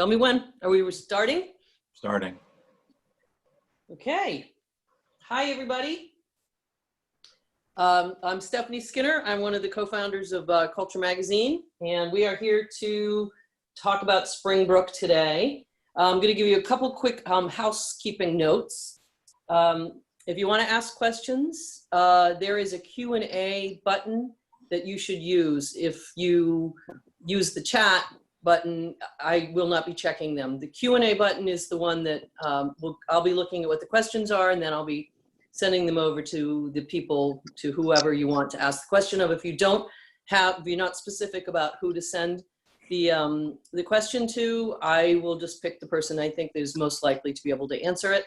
Tell me when. Are we starting? Starting. Okay. Hi, everybody. I'm Stephanie Skinner. I'm one of the co-founders of Culture Magazine, and we are here to talk about Springbrook today. I'm going to give you a couple quick housekeeping notes. If you want to ask questions, there is a Q&A button that you should use. If you use the chat button, I will not be checking them. The Q&A button is the one that I'll be looking at what the questions are, and then I'll be sending them over to the people, to whoever you want to ask the question of. If you don't have, if you're not specific about who to send the question to, I will just pick the person I think is most likely to be able to answer it.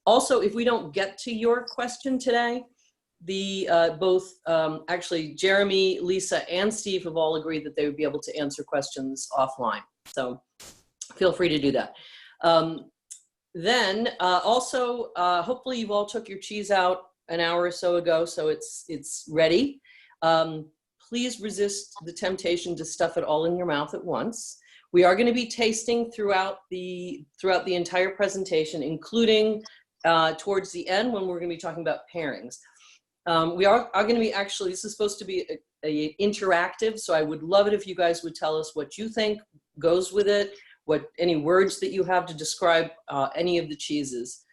Also, if we don't get to your question today, actually Jeremy, Lisa, and Steve have all agreed that they would be able to answer questions offline. So feel free to do that. Hopefully you've all took your cheese out an hour or so ago, so it's ready. Please resist the temptation to stuff it all in your mouth at once. We are going to be tasting throughout the entire presentation, including towards the end when we're going to be talking about pairings. We are going to be actually, this is supposed to be a interactive, so I would love it if you guys would tell us what you think goes with it, any words that you have to describe any of the cheeses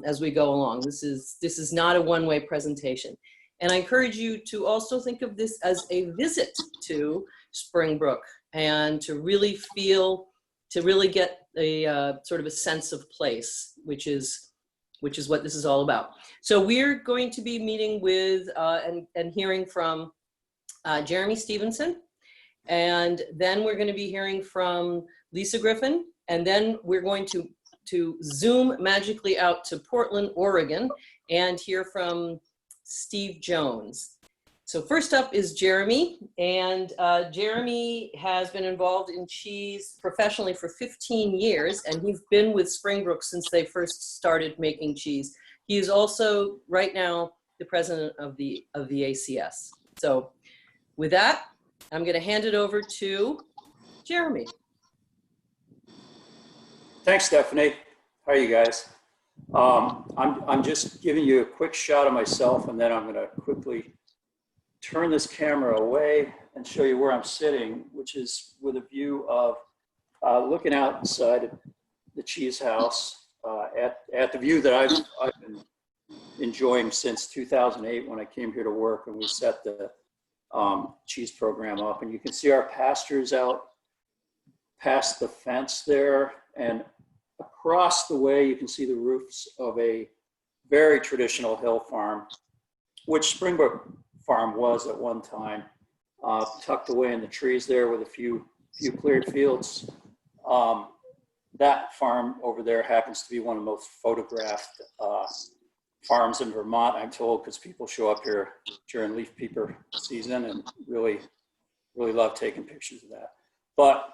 as we go along. This is not a one-way presentation. And I encourage you to also think of this as a visit to Springbrook and to really get a sort of a sense of place, which is what this is all about. So we're going to be meeting with and hearing from Jeremy Stephenson, and then we're going to be hearing from Lisa Griffin, and then we're going to zoom magically out to Portland, Oregon, and hear from Steve Jones. So first up is Jeremy, and Jeremy has been involved in cheese professionally for 15 years, and he's been with Springbrook since they first started making cheese. He is also, right now, the president of the ACS. So with that, I'm going to hand it over to Jeremy. Thanks, Stephanie. How are you guys? I'm just giving you a quick shot of myself, and then I'm going to quickly turn this camera away and show you where I'm sitting, which is with a view of looking outside the cheese house at the view that I've been enjoying since 2008 when I came here to work and we set the cheese program up. And you can see our pastures out past the fence there, and across the way you can see the roofs of a very traditional hill farm, which Springbrook Farm was at one time, tucked away in the trees there with a few cleared fields. That farm over there happens to be one of the most photographed farms in Vermont, I'm told, because people show up here during leaf peeper season and really love taking pictures of that. But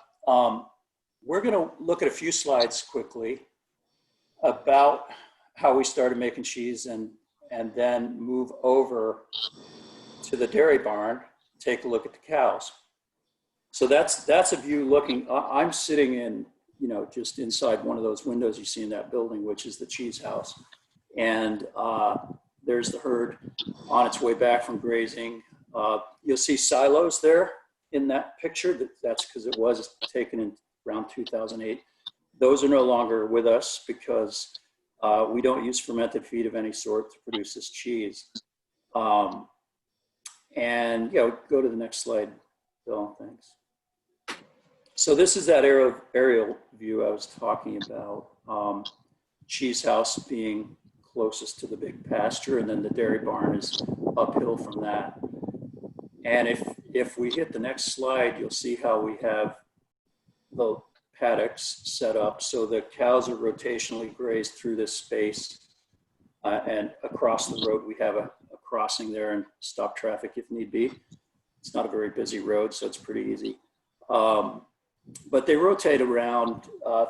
we're going to look at a few slides quickly about how we started making cheese and then move over to the dairy barn, take a look at the cows. So that's a view looking, I'm sitting in, just inside one of those windows you see in that building, which is the cheese house. And there's the herd on its way back from grazing. You'll see silos there in that picture. That's because it was taken in around 2008. Those are no longer with us because we don't use fermented feed of any sort to produce this cheese. And go to the next slide, Bill, thanks. So this is that aerial view I was talking about. Cheese house being closest to the big pasture, and then the dairy barn is uphill from that. And if we hit the next slide, you'll see how we have the paddocks set up so the cows are rotationally grazed through this space, and across the road we have a crossing there and stop traffic if need be. It's not a very busy road, so it's pretty easy. But they rotate around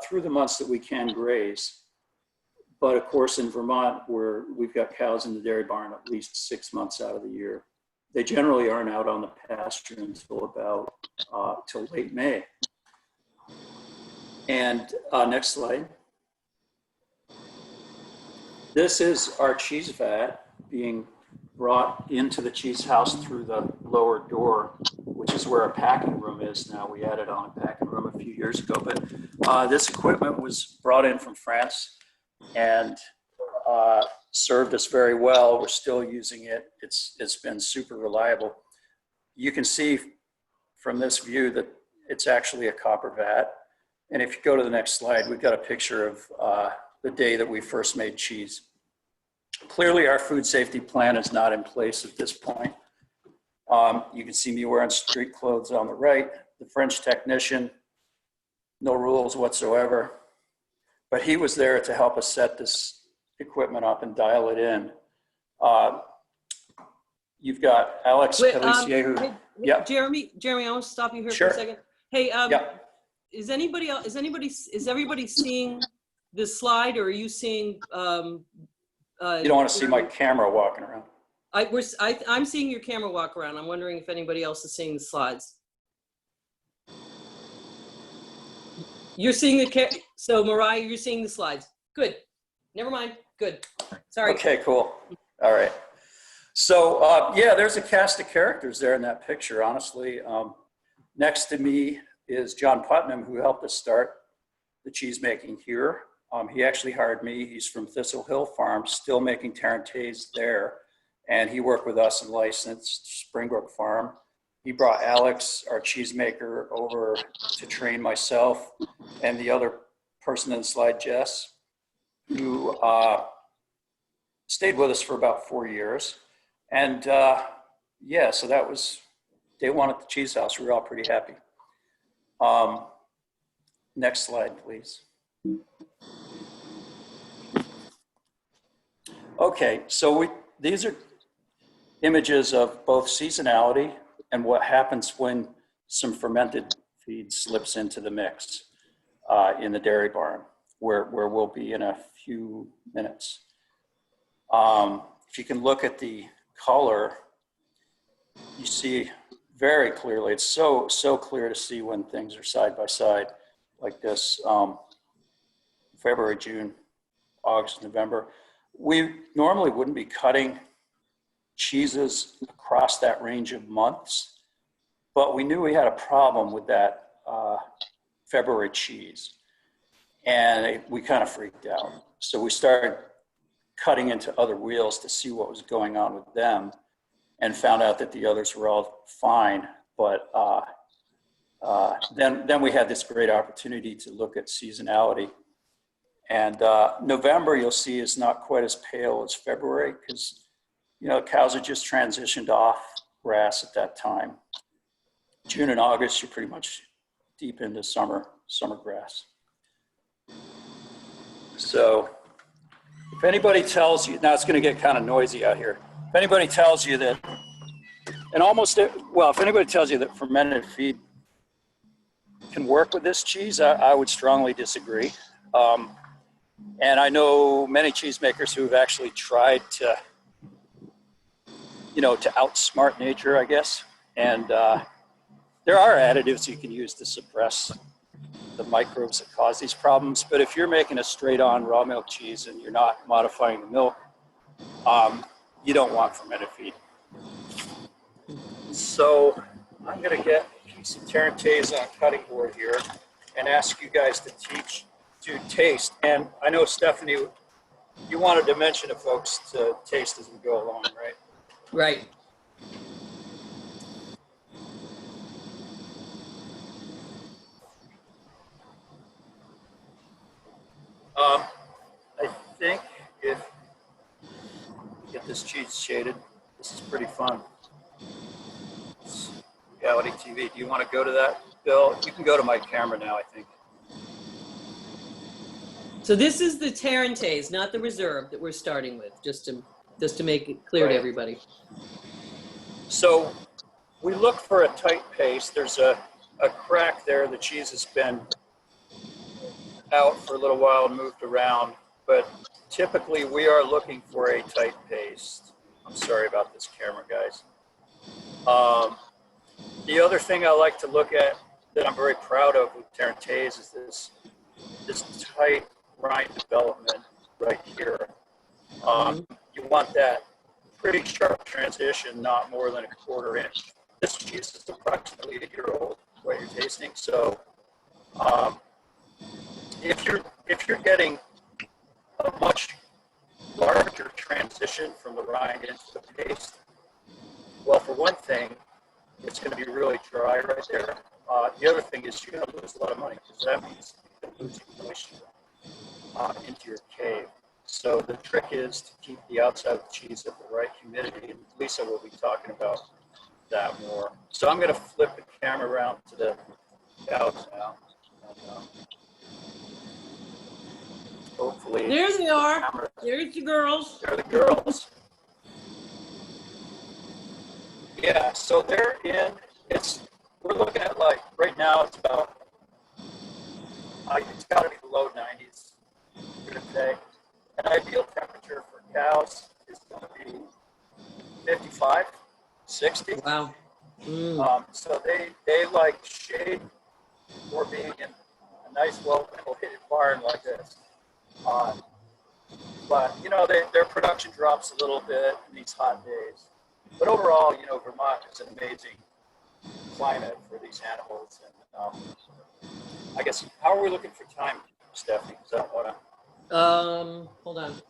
through the months that we can graze. But of course, in Vermont, we've got cows in the dairy barn at least 6 months out of the year. They generally aren't out on the pasture until about till late May. And next slide. This is our cheese vat being brought into the cheese house through the lower door, which is where our packing room is now. We added on a packing room a few years ago, but this equipment was brought in from France and served us very well. We're still using it. It's been super reliable. You can see from this view that it's actually a copper vat. And if you go to the next slide, we've got a picture of the day that we first made cheese. Clearly, our food safety plan is not in place at this point. You can see me wearing street clothes on the right. The French technician, no rules whatsoever. But he was there to help us set this equipment up and dial it in. You've got Alex Pellissier, who, yeah. Jeremy, I want to stop you here Sure. for a second. Hey, Yeah. is everybody seeing this slide, or are you seeing? You don't want to see my camera walking around. I'm seeing your camera walk around. I'm wondering if anybody else is seeing the slides. You're seeing so Mariah, you're seeing the slides. Good. Never mind. Good. Sorry. Okay, cool. All right. So yeah, there's a cast of characters there in that picture, honestly. Next to me is John Putnam, who helped us start the cheese making here. He actually hired me. He's from Thistle Hill Farm, still making Tarentaise there. And he worked with us and licensed Springbrook Farm. He brought Alex, our cheesemaker, over to train myself and the other person in the slide, Jess, who stayed with us for about 4 years. And yeah, so that was day one at the cheese house. We were all pretty happy. Next slide, please. Okay, so these are images of both seasonality and what happens when some fermented feed slips into the mix in the dairy barn, where we'll be in a few minutes. If you can look at the color, you see very clearly. It's so clear to see when things are side by side like this. February, June, August, November. We normally wouldn't be cutting cheeses across that range of months, but we knew we had a problem with that February cheese, and we kind of freaked out. So we started cutting into other wheels to see what was going on with them, and found out that the others were all fine. But then we had this great opportunity to look at seasonality. And November, you'll see, is not quite as pale as February because, you know, cows had just transitioned off grass at that time. June and August, you're pretty much deep into summer grass. So if anybody tells you, now it's going to get kind of noisy out here. If anybody tells you that, if anybody tells you that fermented feed can work with this cheese, I would strongly disagree. And I know many cheesemakers who have actually tried to, to outsmart nature, I guess. And there are additives you can use to suppress the microbes that cause these problems. But if you're making a straight on raw milk cheese and you're not modifying the milk, you don't want fermented feed. So I'm going to get a piece of Tarentaise on a cutting board here and ask you guys to taste. And I know, Stephanie, you wanted to mention to folks to taste as we go along, right? Right. I think if we get this cheese shaded, this is pretty fun. It's reality TV. Do you want to go to that, Bill? You can go to my camera now, I think. So this is the Tarentaise, not the reserve that we're starting with, just to make it clear to everybody. So we look for a tight paste. There's a crack there. The cheese has been out for a little while and moved around, but typically we are looking for a tight paste. I'm sorry about this camera, guys. The other thing I like to look at that I'm very proud of with Tarentaise is this this tight rind development right here. You want that pretty sharp transition, not more than a quarter inch. This cheese is approximately a year old, what you're tasting. So if you're getting a much larger transition from the rind into the paste, well, for one thing, it's going to be really dry right there. The other thing is you're going to lose a lot of money, because that means you're losing moisture into your cave. So the trick is to keep the outside of the cheese at the right humidity, and Lisa will be talking about that more. So I'm going to flip the camera around to the cows now. And, hopefully, There they are. There's the girls. They're the girls. Yeah, so they're in. We're looking at, like, right now it's about, it's got to be the low 90s, I'm going to say. An ideal temperature for cows is going to be 55, 60. Wow. So they like shade or being in a nice, well-ventilated barn like this. But, you know, their production drops a little bit in these hot days. But overall, you know, Vermont is an amazing climate for these animals. And I guess, how are we looking for time, Stephanie? Is that what Hold on.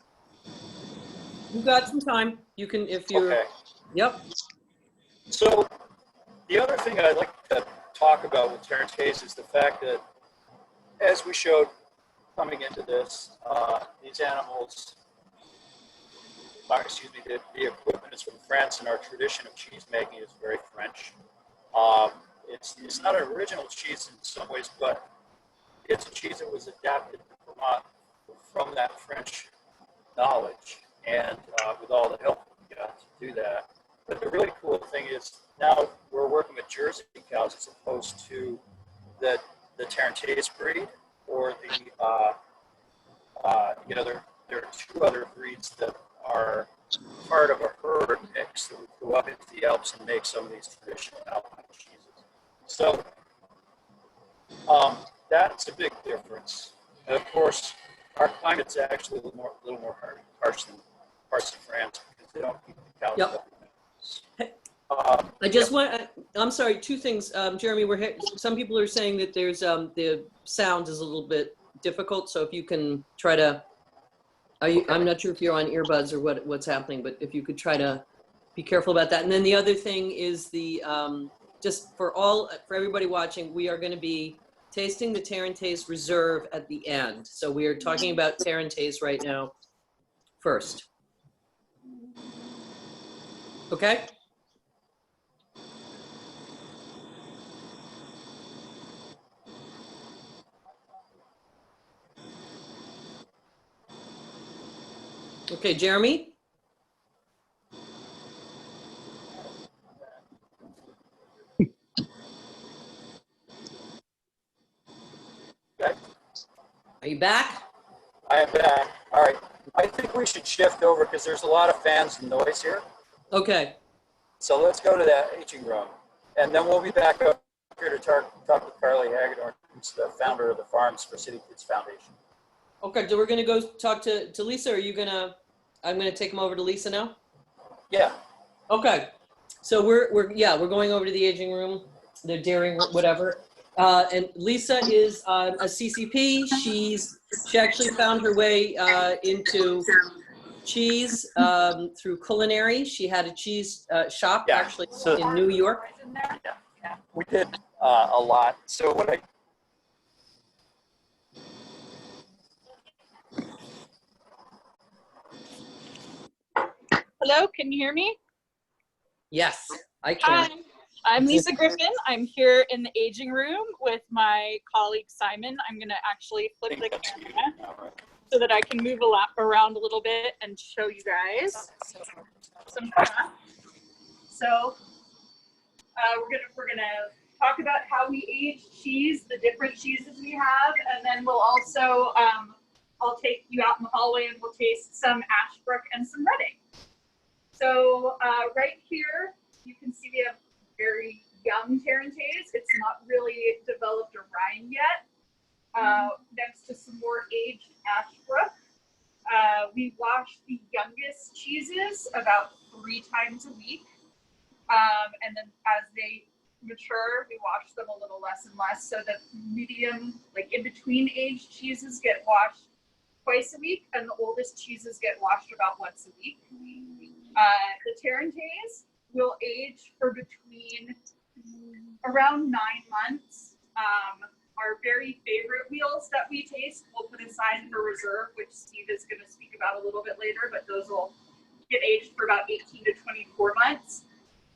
You got some time. You can, if you're. Okay. Yep. So the other thing I'd like to talk about with Tarentaise is the fact that, as we showed coming into this, these animals, the equipment is from France, and our tradition of cheese making is very French. It's not an original cheese in some ways, but it's a cheese that was adapted to Vermont from that French knowledge, and with all the help we got to do that. But the really cool thing is now we're working with Jersey cows as opposed to the Tarentaise breed, or there are two other breeds that are part of a herd mix that would go up into the Alps and make some of these traditional alpine cheeses. So that's a big difference. And of course, our climate's actually a little more harsh than parts of France, because they don't keep the cows up. I just want, I'm sorry, two things. Jeremy, some people are saying that there's, the sound is a little bit difficult. So if you can try to, I'm not sure if you're on earbuds or what's happening, but if you could try to be careful about that. And then the other thing is just for everybody watching, we are going to be tasting the Tarentaise Reserve at the end. So we are talking about Tarentaise right now first. Okay? Okay, Jeremy? Okay. Are you back? I am back. All right. I think we should shift over because there's a lot of fans and noise here. Okay. So let's go to that aging room. And then we'll be back up here to talk with Carly Hagedorn, who's the founder of the Farms for City Kids Foundation. Okay, so we're going to go talk to Lisa. Or are you going to, I'm going to take them over to Lisa now? Yeah. Okay. So we're going over to the aging room, the dairy, whatever. And Lisa is a CCP. She actually found her way into cheese through culinary. She had a cheese shop actually in New York. Yeah. We did a lot. So what Hello, can you hear me? Yes, I can. Hi, I'm Lisa Griffin. I'm here in the aging room with my colleague Simon. I'm going to actually flip the camera so that I can move around a little bit and show you guys some stuff. So we're gonna talk about how we age cheese, the different cheeses we have, and then we'll also I'll take you out in the hallway and we'll taste some Ashbrook and some Reading. So right here, you can see we have very young Tarentaise. It's not really developed a rind yet. next to some more aged Ashbrook. We wash the youngest cheeses about 3 times a week. And then as they mature, we wash them a little less and less, so that medium, like in between aged cheeses get washed twice a week, and the oldest cheeses get washed about once a week. The Tarentaise will age for between around 9 months. Our very favorite wheels that we taste, we'll put aside for reserve, which Steve is going to speak about a little bit later, but those will get aged for about 18 to 24 months.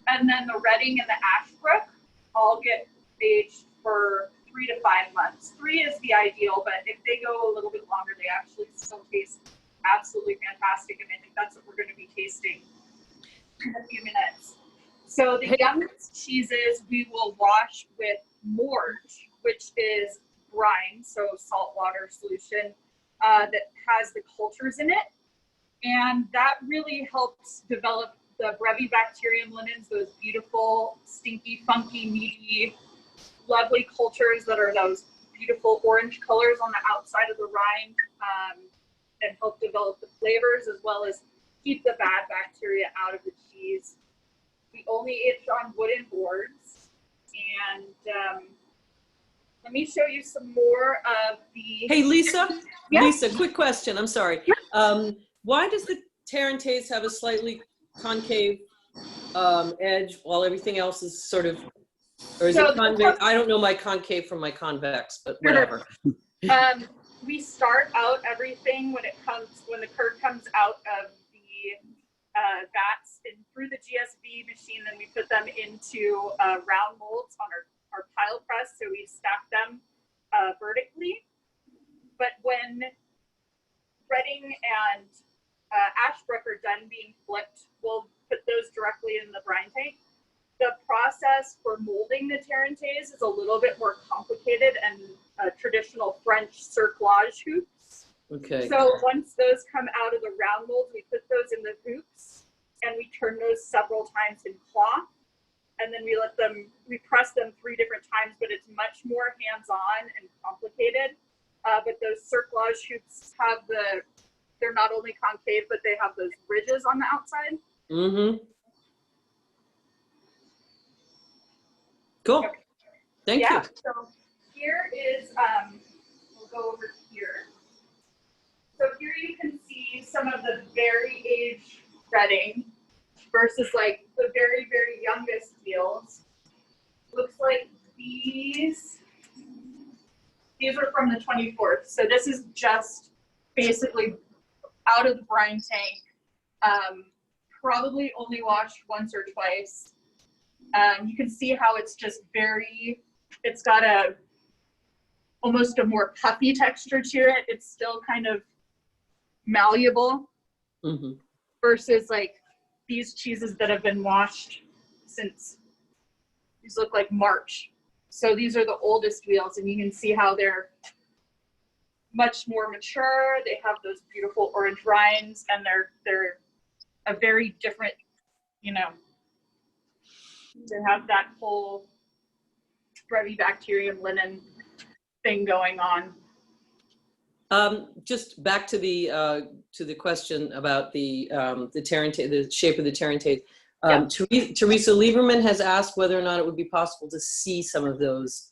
And then the Redding and the Ashbrook all get aged for 3 to 5 months. 3 is the ideal, but if they go a little bit longer, they actually still taste absolutely fantastic. And I think that's what we're going to be tasting in a few minutes. So the youngest cheeses we will wash with morge, which is brine, so saltwater solution that has the cultures in it. And that really helps develop the Brevibacterium linens, those beautiful, stinky, funky, meaty, lovely cultures that are those beautiful orange colors on the outside of the rind, and help develop the flavors as well as keep the bad bacteria out of the cheese. We only age on wooden boards. And let me show you some more of the... Hey, Lisa? Yeah. Lisa, quick question. I'm sorry. Yeah. Why does the Tarentaise have a slightly concave edge while everything else is sort of, or is it convex? I don't know my concave from my convex, but whatever. We start out everything when the curd comes out of the vats and through the GSV machine, then we put them into round molds on our pile press, so we stack them vertically. But when Redding and Ashbrook are done being flipped, we'll put those directly in the brine tank. The process for molding the Tarentaise is a little bit more complicated and traditional French cerclage hoops. Okay. So once those come out of the round molds, we put those in the hoops and we turn those several times in cloth. And then we press them 3 different times, but it's much more hands-on and complicated. But those cerclage hoops they're not only concave, but they have those ridges on the outside. Mm-hmm. Cool. Okay. Thank you. So here is, we'll go over here. So here you can see some of the very aged Redding versus like the very, very youngest wheels. Looks like these are from the 24th. So this is just basically out of the brine tank, probably only washed once or twice. You can see how it's just it's got almost a more puffy texture to it. It's still kind of malleable, Mm-hmm. versus like these cheeses that have been washed since, these look like March. So these are the oldest wheels, and you can see how they're much more mature. They have those beautiful orange rinds, and they're a very different, they have that whole Brevibacterium linen thing going on. Just back to the question about the Tarentaise, the shape of the Tarentaise. Teresa Lieberman has asked whether or not it would be possible to see some of those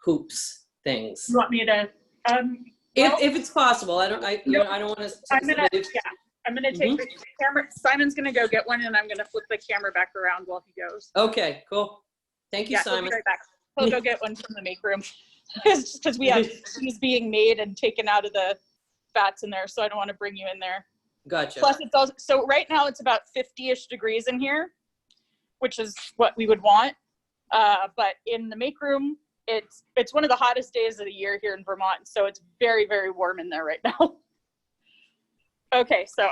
hoops things. You want me to? If it's possible, I don't want to. I'm gonna take the camera. Simon's gonna go get one, and I'm gonna flip the camera back around while he goes. Okay, cool. Thank you, Simon. He'll be right back. He'll go get one from the make room. It's just because we have cheese being made and taken out of the vats in there, so I don't want to bring you in there. Gotcha. Plus, it's also, so right now it's about 50-ish degrees in here, which is what we would want. But in the make room, it's one of the hottest days of the year here in Vermont, so it's very, very warm in there right now. Okay, so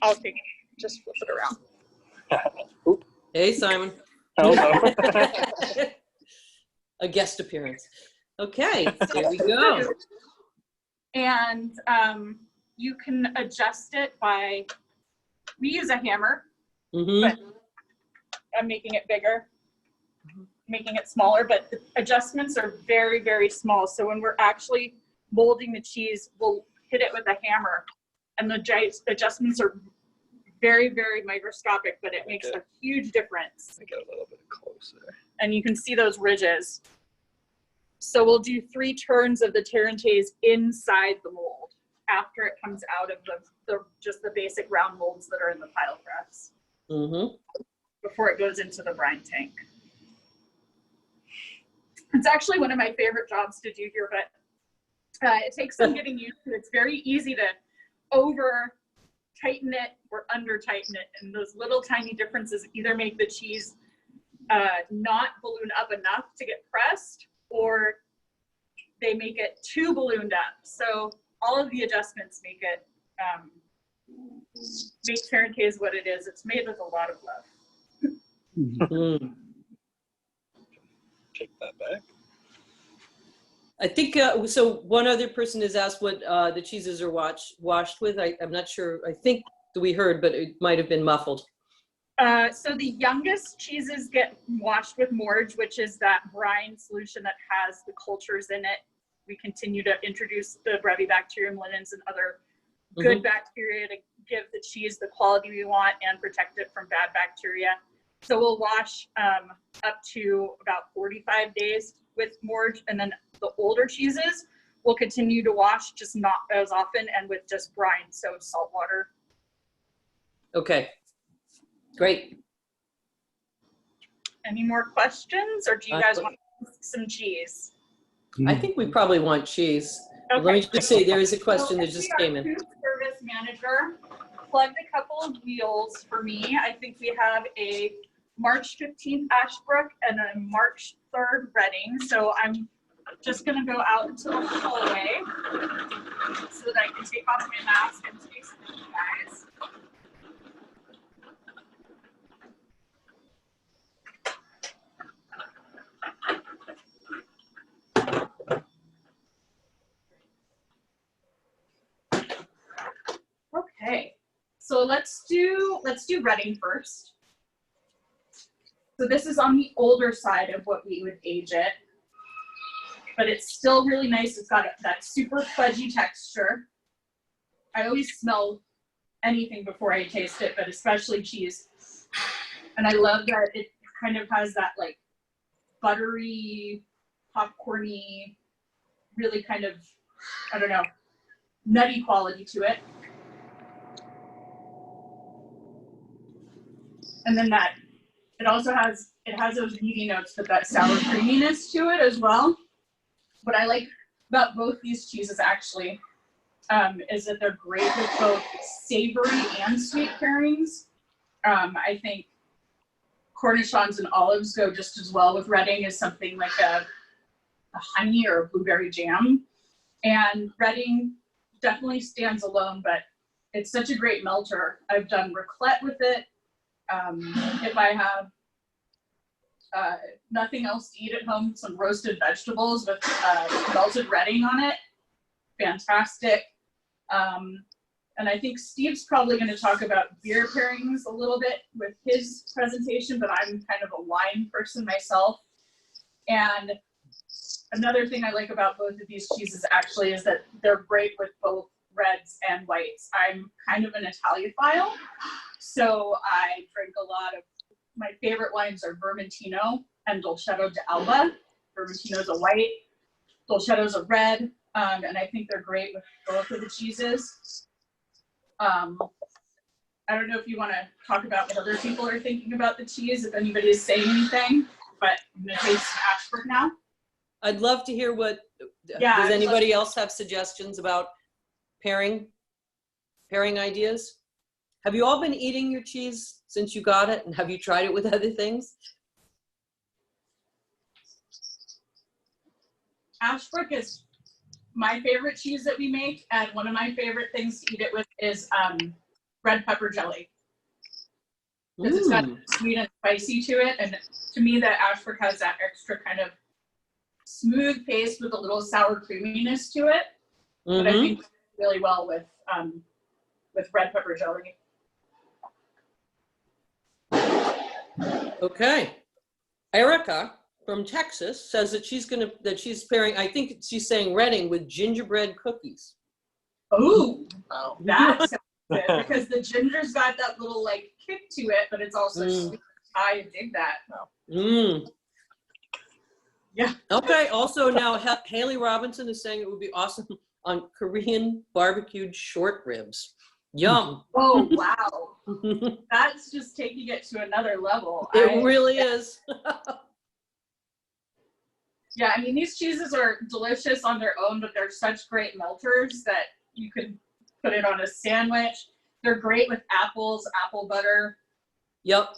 I'll just flip it around. Hey, Simon. Hello. A guest appearance. Okay, there we go. And you can adjust it we use a hammer, Mm-hmm. but I'm making it bigger. making it smaller, but the adjustments are very, very small. So when we're actually molding the cheese, we'll hit it with a hammer, and the adjustments are very, very microscopic, but it makes a huge difference. Get a little bit closer. And you can see those ridges. So we'll do 3 turns of the Tarentaise inside the mold after it comes out of just the basic round molds that are in the pile press. Before it goes into the brine tank. It's actually one of my favorite jobs to do here, but it takes some getting used to. It's very easy to over tighten it or under tighten it, and those little tiny differences either make the cheese not balloon up enough to get pressed, or they make it too ballooned up. So all of the adjustments make it make Tarentaise what it is. It's made with a lot of love. Take that back. I think, so one other person has asked what the cheeses are washed with. I'm not sure. I think that we heard, but it might have been muffled. So the youngest cheeses get washed with morge, which is that brine solution that has the cultures in it. We continue to introduce the Brevibacterium linens and other good bacteria to give the cheese the quality we want and protect it from bad bacteria. So we'll wash up to about 45 days with morge, and then the older cheeses we'll continue to wash, just not as often, and with just brine, so salt water. Okay, great. Any more questions, or do you guys want some cheese? I think we probably want cheese. Okay. Let me just say, there is a question that just came in. Food service manager plugged a couple of wheels for me. I think we have a March 15th Ashbrook and a March 3rd Reading. So I'm just gonna go out into the hallway so that I can take off my mask and taste it, you guys. Okay, so let's do Reading first. So this is on the older side of what we would age it, but it's still really nice. It's got that super fudgy texture. I always smell anything before I taste it, but especially cheese. And I love that it kind of has that like buttery, popcorny, really kind of, I don't know, nutty quality to it. And then it also has those meaty notes, but that sour creaminess to it as well. What I like about both these cheeses actually is that they're great with both savory and sweet pairings. I think cornichons and olives go just as well with Reading as something like a honey or a blueberry jam. And Reading definitely stands alone, but it's such a great melter. I've done raclette with it. If I have nothing else to eat at home, some roasted vegetables with melted Reading on it, fantastic. And I think Steve's probably going to talk about beer pairings a little bit with his presentation, but I'm kind of a wine person myself. And another thing I like about both of these cheeses actually is that they're great with both reds and whites. I'm kind of an Italiophile, so I drink a lot of, my favorite wines are Vermentino and Dolcetto d'Alba. Vermentino's a white, Dolcetto's a red, and I think they're great with both of the cheeses. I don't know if you want to talk about what other people are thinking about the cheese, if anybody is saying anything, but I'm going to taste Ashbrook now. I'd love to hear what, Yeah, does anybody else have suggestions about pairing ideas? Have you all been eating your cheese since you got it, and have you tried it with other things? Ashbrook is my favorite cheese that we make, and one of my favorite things to eat it with is red pepper jelly. Because it's got sweet and spicy to it, and to me that Ashbrook has that extra kind of smooth paste with a little sour creaminess to it. But I think really well with red pepper jelly. Okay. Erica, from Texas says that she's pairing, I think she's saying Reading with gingerbread cookies. Oh, that sounds good because the ginger's got that little like kick to it, but it's also sweet. I dig that. Yeah. Okay. Also now Haley Robinson is saying it would be awesome on Korean barbecued short ribs. Yum. Oh, wow. That's just taking it to another level. It really is. Yeah, I mean, these cheeses are delicious on their own, but they're such great melters that you could put it on a sandwich. They're great with apples, apple butter. Yep.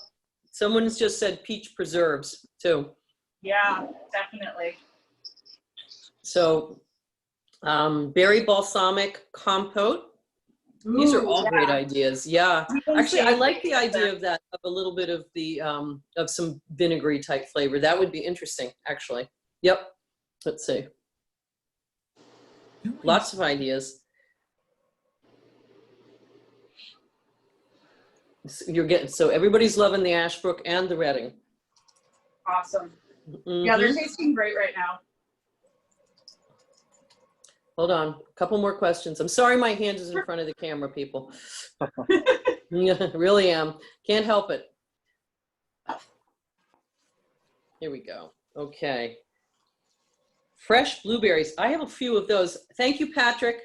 Someone's just said peach preserves too. Yeah, definitely. So berry balsamic compote. These are all great ideas. Yeah. Actually, I like the idea of that, of a little bit of the, of some vinegary type flavor. That would be interesting, actually. Yep. Let's see. Lots of ideas. So everybody's loving the Ashbrook and the Reading. Awesome. Yeah, they're tasting great right now. Hold on, a couple more questions. I'm sorry my hand is in front of the camera, people. Yeah, really am. Can't help it. Here we go. Okay. Fresh blueberries. I have a few of those. Thank you, Patrick.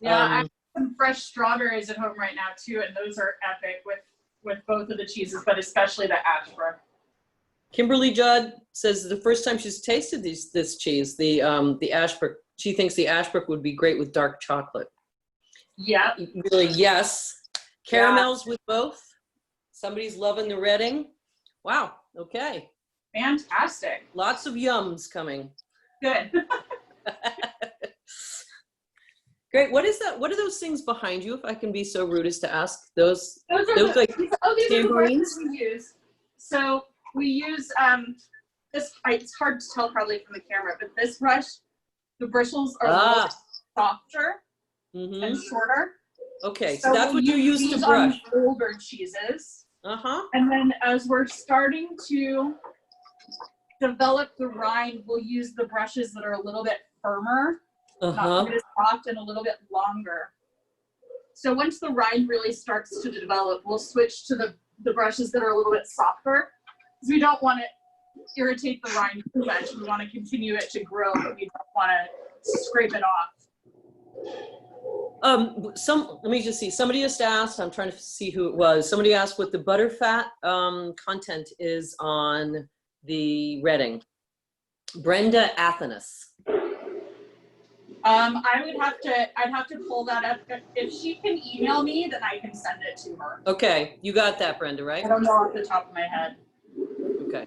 Yeah, I have some fresh strawberries at home right now too, and those are epic with both of the cheeses, but especially the Ashbrook. Kimberly Judd says the first time she's tasted this cheese, the Ashbrook, she thinks the Ashbrook would be great with dark chocolate. Yeah. Really, yes. Caramels with both. Somebody's loving the Reading. Wow. Okay. Fantastic. Lots of yums coming. Good. Great. What is that? What are those things behind you, if I can be so rude as to ask? Those are like these are the brushes we use. So we use this. It's hard to tell probably from the camera, but this brush, the bristles are a little bit softer and shorter. Okay, so that's what you use to brush. On older cheeses. And then as we're starting to develop the rind, we'll use the brushes that are a little bit firmer, not as soft, and a little bit longer. So once the rind really starts to develop, we'll switch to the brushes that are a little bit softer, because we don't want to irritate the rind too much. We want to continue it to grow, but we don't want to scrape it off. Let me just see. Somebody just asked, I'm trying to see who it was. Somebody asked what the butterfat content is on the Reading. Brenda Athanas. I'd have to pull that up. If she can email me, then I can send it to her. Okay, you got that, Brenda, right? I don't know off the top of my head. Okay.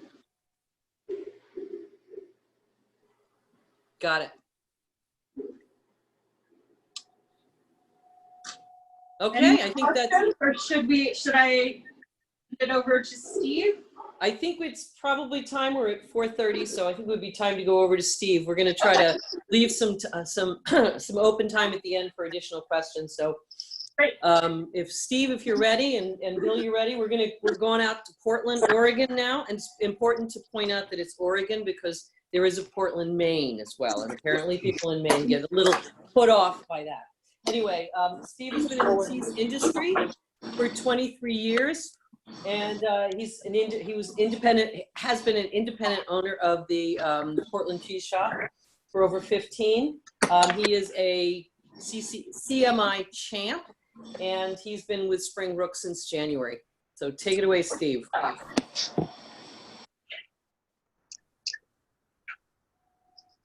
Got it. Okay, I think that's. Or should I hand it over to Steve? I think it's probably time. We're at 4:30, so I think it would be time to go over to Steve. We're going to try to leave some open time at the end for additional questions. So, if you're ready, and Bill, you're ready, we're going out to Portland, Oregon now, and it's important to point out that it's Oregon because there is a Portland, Maine as well, and apparently people in Maine get a little put off by that. Anyway, Steve has been in the cheese industry for 23 years. And he was independent, has been an independent owner of the Portland Cheese Shop for over 15. He is a CMI champ, and he's been with Springbrook since January. So take it away, Steve.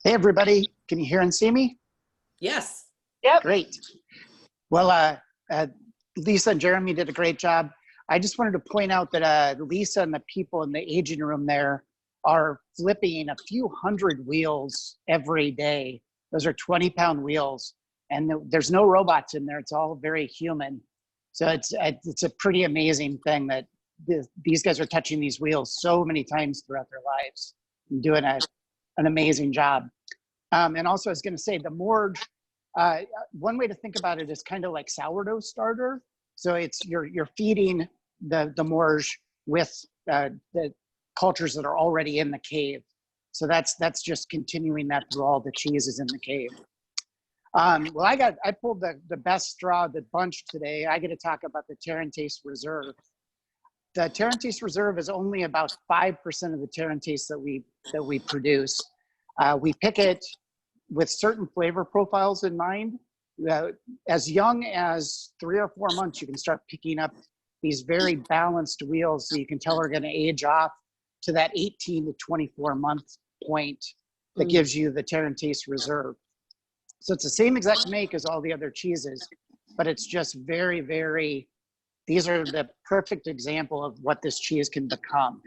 Hey, everybody. Can you hear and see me? Yes. Yep. Great. Well, Lisa and Jeremy did a great job. I just wanted to point out that Lisa and the people in the aging room there are flipping a few hundred wheels every day. Those are 20-pound wheels, and there's no robots in there. It's all very human. So it's a pretty amazing thing that these guys are touching these wheels so many times throughout their lives and doing an amazing job. And also, I was going to say the morge. One way to think about it is kind of like sourdough starter. So it's you're feeding the morge with the cultures that are already in the cave. So that's just continuing that through all the cheeses in the cave. Well, I pulled the best straw of the bunch today. I get to talk about the Tarentaise Reserve. The Tarentaise Reserve is only about 5% of the Tarentaise that we produce. We pick it with certain flavor profiles in mind. As young as 3 or 4 months, you can start picking up these very balanced wheels that you can tell are going to age off to that 18 to 24 month point that gives you the Tarentaise Reserve. So it's the same exact make as all the other cheeses, but it's just very, very, these are the perfect example of what this cheese can become.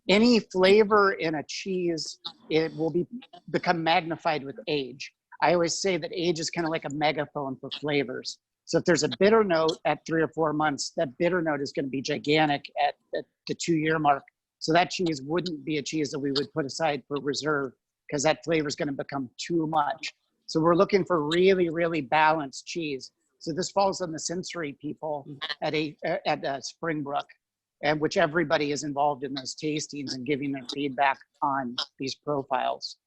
Any flavor in a cheese, it will become magnified with age. I always say that age is kind of like a megaphone for flavors. So if there's a bitter note at 3 or 4 months, that bitter note is going to be gigantic at the 2-year mark. So that cheese wouldn't be a cheese that we would put aside for reserve because that flavor is going to become too much. So we're looking for really, really balanced cheese. So this falls on the sensory people at Springbrook, and which everybody is involved in those tastings and giving their feedback on these profiles.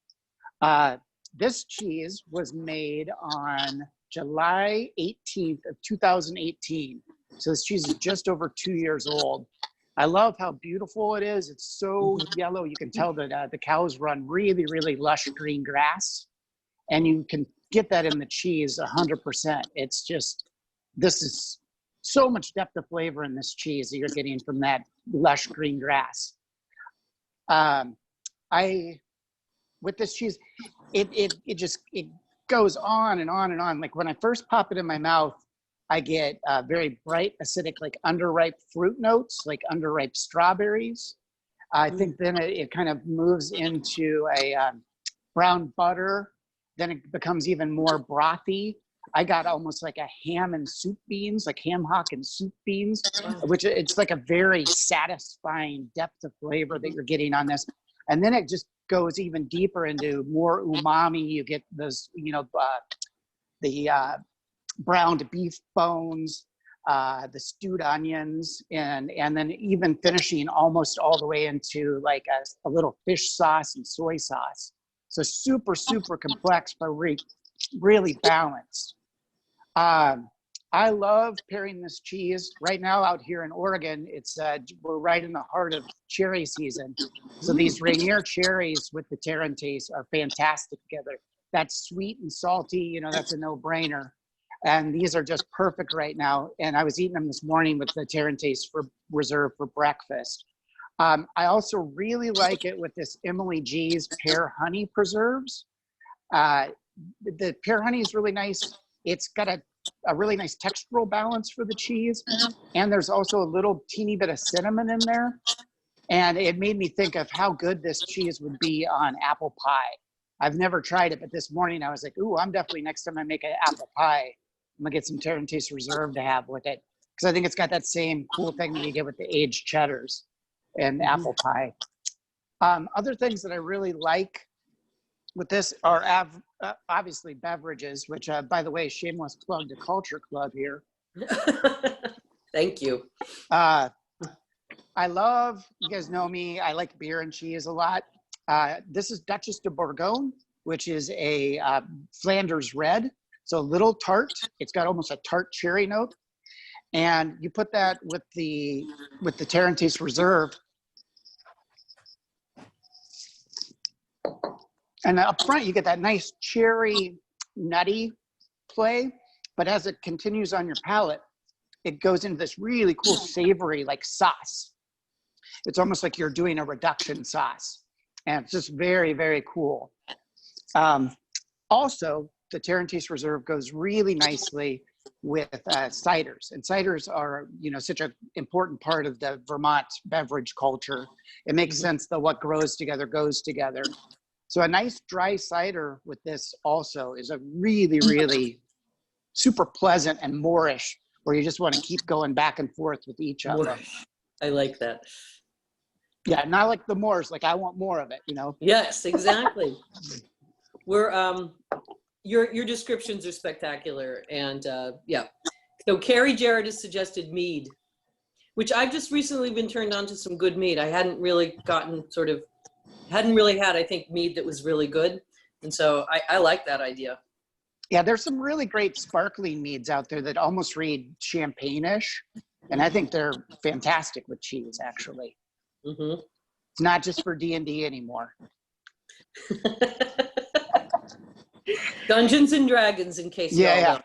This cheese was made on July 18th of 2018. So this cheese is just over 2 years old. I love how beautiful it is. It's so yellow. You can tell that the cows run really, really lush green grass. And you can get that in the cheese 100%. It's just, this is so much depth of flavor in this cheese that you're getting from that lush green grass. With this cheese, it goes on and on and on. Like when I first pop it in my mouth, I get very bright, acidic, like underripe fruit notes, like underripe strawberries. I think then it kind of moves into a brown butter. Then it becomes even more brothy. I got almost like a ham and soup beans, like ham hock and soup beans, which it's like a very satisfying depth of flavor that you're getting on this. And then it just goes even deeper into more umami. You get those, the browned beef bones, the stewed onions, and then even finishing almost all the way into like a little fish sauce and soy sauce. So super, super complex, but really balanced. I love pairing this cheese. Right now out here in Oregon, we're right in the heart of cherry season. So these Rainier cherries with the Tarentaise are fantastic together. That's sweet and salty, that's a no-brainer. And these are just perfect right now. And I was eating them this morning with the Tarentaise Reserve for breakfast. I also really like it with this Emily G's pear honey preserves. The pear honey is really nice. It's got a really nice textural balance for the cheese. And there's also a little teeny bit of cinnamon in there. And it made me think of how good this cheese would be on apple pie. I've never tried it, but this morning I was like, ooh, I'm definitely, next time I make an apple pie, I'm gonna get some Tarentaise Reserve to have with it. Because I think it's got that same cool thing that you get with the aged cheddars and apple pie. Other things that I really like with this are obviously beverages, which by the way, shameless plug to Culture Club here. Thank you. I love, you guys know me, I like beer and cheese a lot. This is Duchess de Bourgogne, which is a Flanders red. So a little tart. It's got almost a tart cherry note. And you put that with the Tarentaise Reserve. And up front, you get that nice cherry, nutty play. But as it continues on your palate, it goes into this really cool savory like sauce. It's almost like you're doing a reduction sauce. And it's just very, very cool. Also, the Tarentaise Reserve goes really nicely with ciders. And ciders are, such an important part of the Vermont beverage culture. It makes sense that what grows together goes together. So a nice dry cider with this also is a really, really super pleasant and moreish, where you just want to keep going back and forth with each of them. I like that. Yeah, not like the Moors, like I want more of it, Yes, exactly. Your descriptions are spectacular, and yeah. So Carrie Jarrett has suggested mead, which I've just recently been turned on to some good mead. I hadn't really hadn't really had, I think, mead that was really good. And so I like that idea. Yeah, there's some really great sparkling meads out there that almost read champagne-ish. And I think they're fantastic with cheese, actually. Mm-hmm. It's not just for D&D anymore. Dungeons and Dragons, in case you all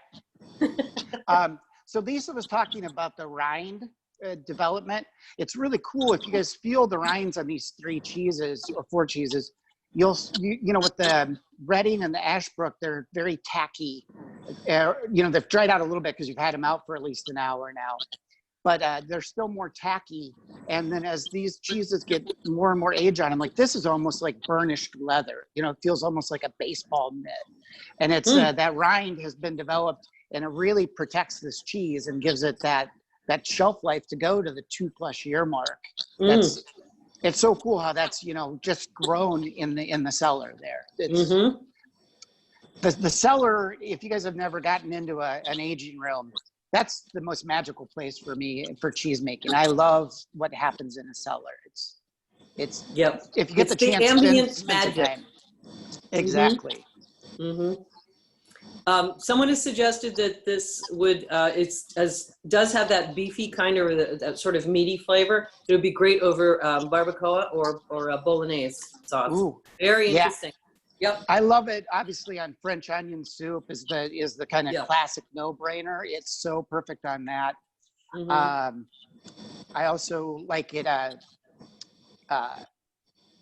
know. So Lisa was talking about the rind development. It's really cool if you guys feel the rinds on these 3 cheeses or 4 cheeses. You know, with the Reading and the Ashbrook, they're very tacky. You know, they've dried out a little bit because you've had them out for at least an hour now. But they're still more tacky. And then as these cheeses get more and more age on them, like this is almost like burnished leather. You know, it feels almost like a baseball mitt. And it's that rind has been developed, and it really protects this cheese and gives it that shelf life to go to the 2+ year mark. It's so cool how that's, you know, just grown in the cellar there. It's, the cellar, if you guys have never gotten into an aging room, that's the most magical place for me for cheese making. I love what happens in a cellar. It's if you get the chance to spend some time. Exactly. Someone has suggested that this would does have that beefy kind of that sort of meaty flavor. It would be great over barbacoa or bolognese sauce. Ooh, very interesting. Yep. I love it. Obviously, on French onion soup is the kind of classic no-brainer. It's so perfect on that. I also like it.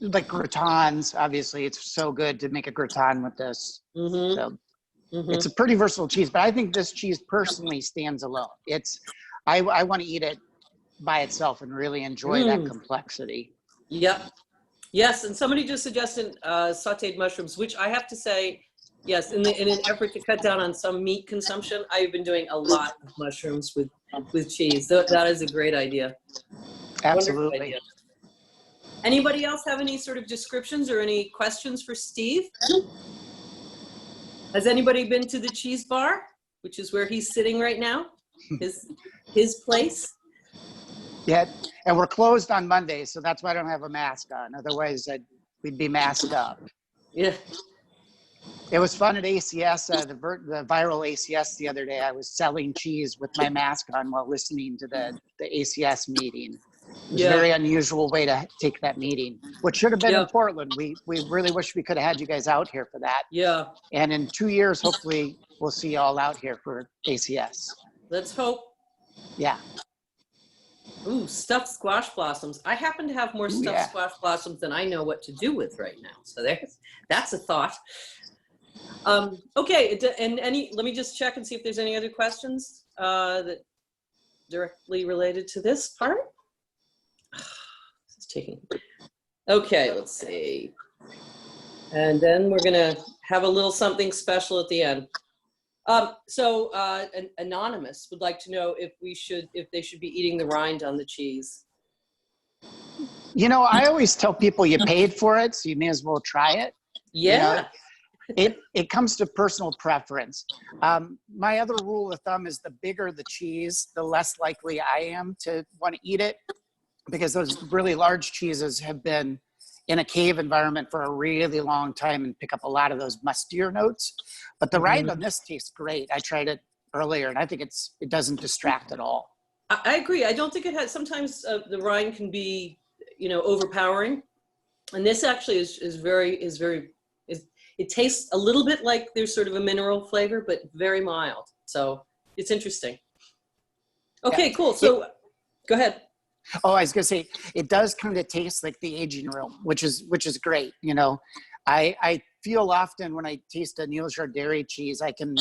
Like gratins. Obviously, it's so good to make a gratin with this. So, it's a pretty versatile cheese, but I think this cheese personally stands alone. I want to eat it by itself and really enjoy that complexity. Yep. Yes, and somebody just suggested sautéed mushrooms, which I have to say, yes, in an effort to cut down on some meat consumption, I've been doing a lot of mushrooms with cheese. That is a great idea. Absolutely. Idea. Anybody else have any sort of descriptions or any questions for Steve? Has anybody been to the cheese bar, which is where he's sitting right now? His place? Yeah, and we're closed on Monday, so that's why I don't have a mask on. Otherwise, we'd be masked up. Yeah. It was fun at ACS, the viral ACS the other day. I was selling cheese with my mask on while listening to the ACS meeting. It was a very unusual way to take that meeting, which should have been in Portland. We really wish we could have had you guys out here for that. Yeah. And in 2 years, hopefully, we'll see you all out here for ACS. Let's hope. Yeah. Ooh, stuffed squash blossoms. I happen to have more stuffed squash blossoms than I know what to do with right now. So that's a thought. Okay, and let me just check and see if there's any other questions that directly related to this part. This is taking. Okay, let's see. And then we're gonna have a little something special at the end. So an anonymous would like to know if they should be eating the rind on the cheese. You know, I always tell people you paid for it, so you may as well try it. Yeah. You know, it comes to personal preference. My other rule of thumb is the bigger the cheese, the less likely I am to want to eat it, because those really large cheeses have been in a cave environment for a really long time and pick up a lot of those mustier notes. But the rind on this tastes great. I tried it earlier and I think it doesn't distract at all. I agree. I don't think it has, sometimes the rind can be, you know, overpowering. And this actually it tastes a little bit like there's sort of a mineral flavor, but very mild. So it's interesting. Okay, cool. So go ahead. Oh, I was gonna say, it does kind of taste like the aging room, which is great. You know, I feel often when I taste a Nealshire dairy cheese, I can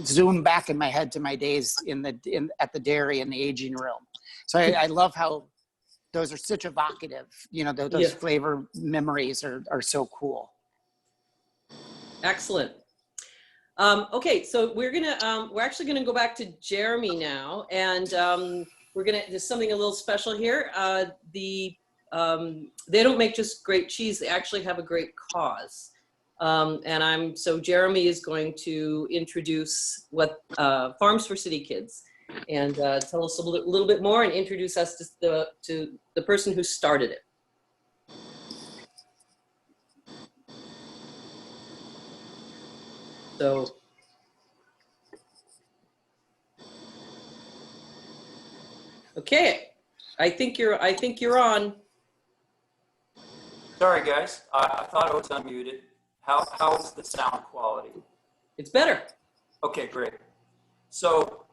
zoom back in my head to my days at the dairy in the aging room. So I love how those are such evocative. You know, those flavor memories are so cool. Excellent. Okay, so we're actually gonna go back to Jeremy now, and there's something a little special here. They don't make just great cheese; they actually have a great cause. So Jeremy is going to introduce what Farms for City Kids, and tell us a little bit more and introduce us to the person who started it. So, okay, I think you're on. Sorry, guys. I thought I was unmuted. How is the sound quality? It's better. Okay, great. So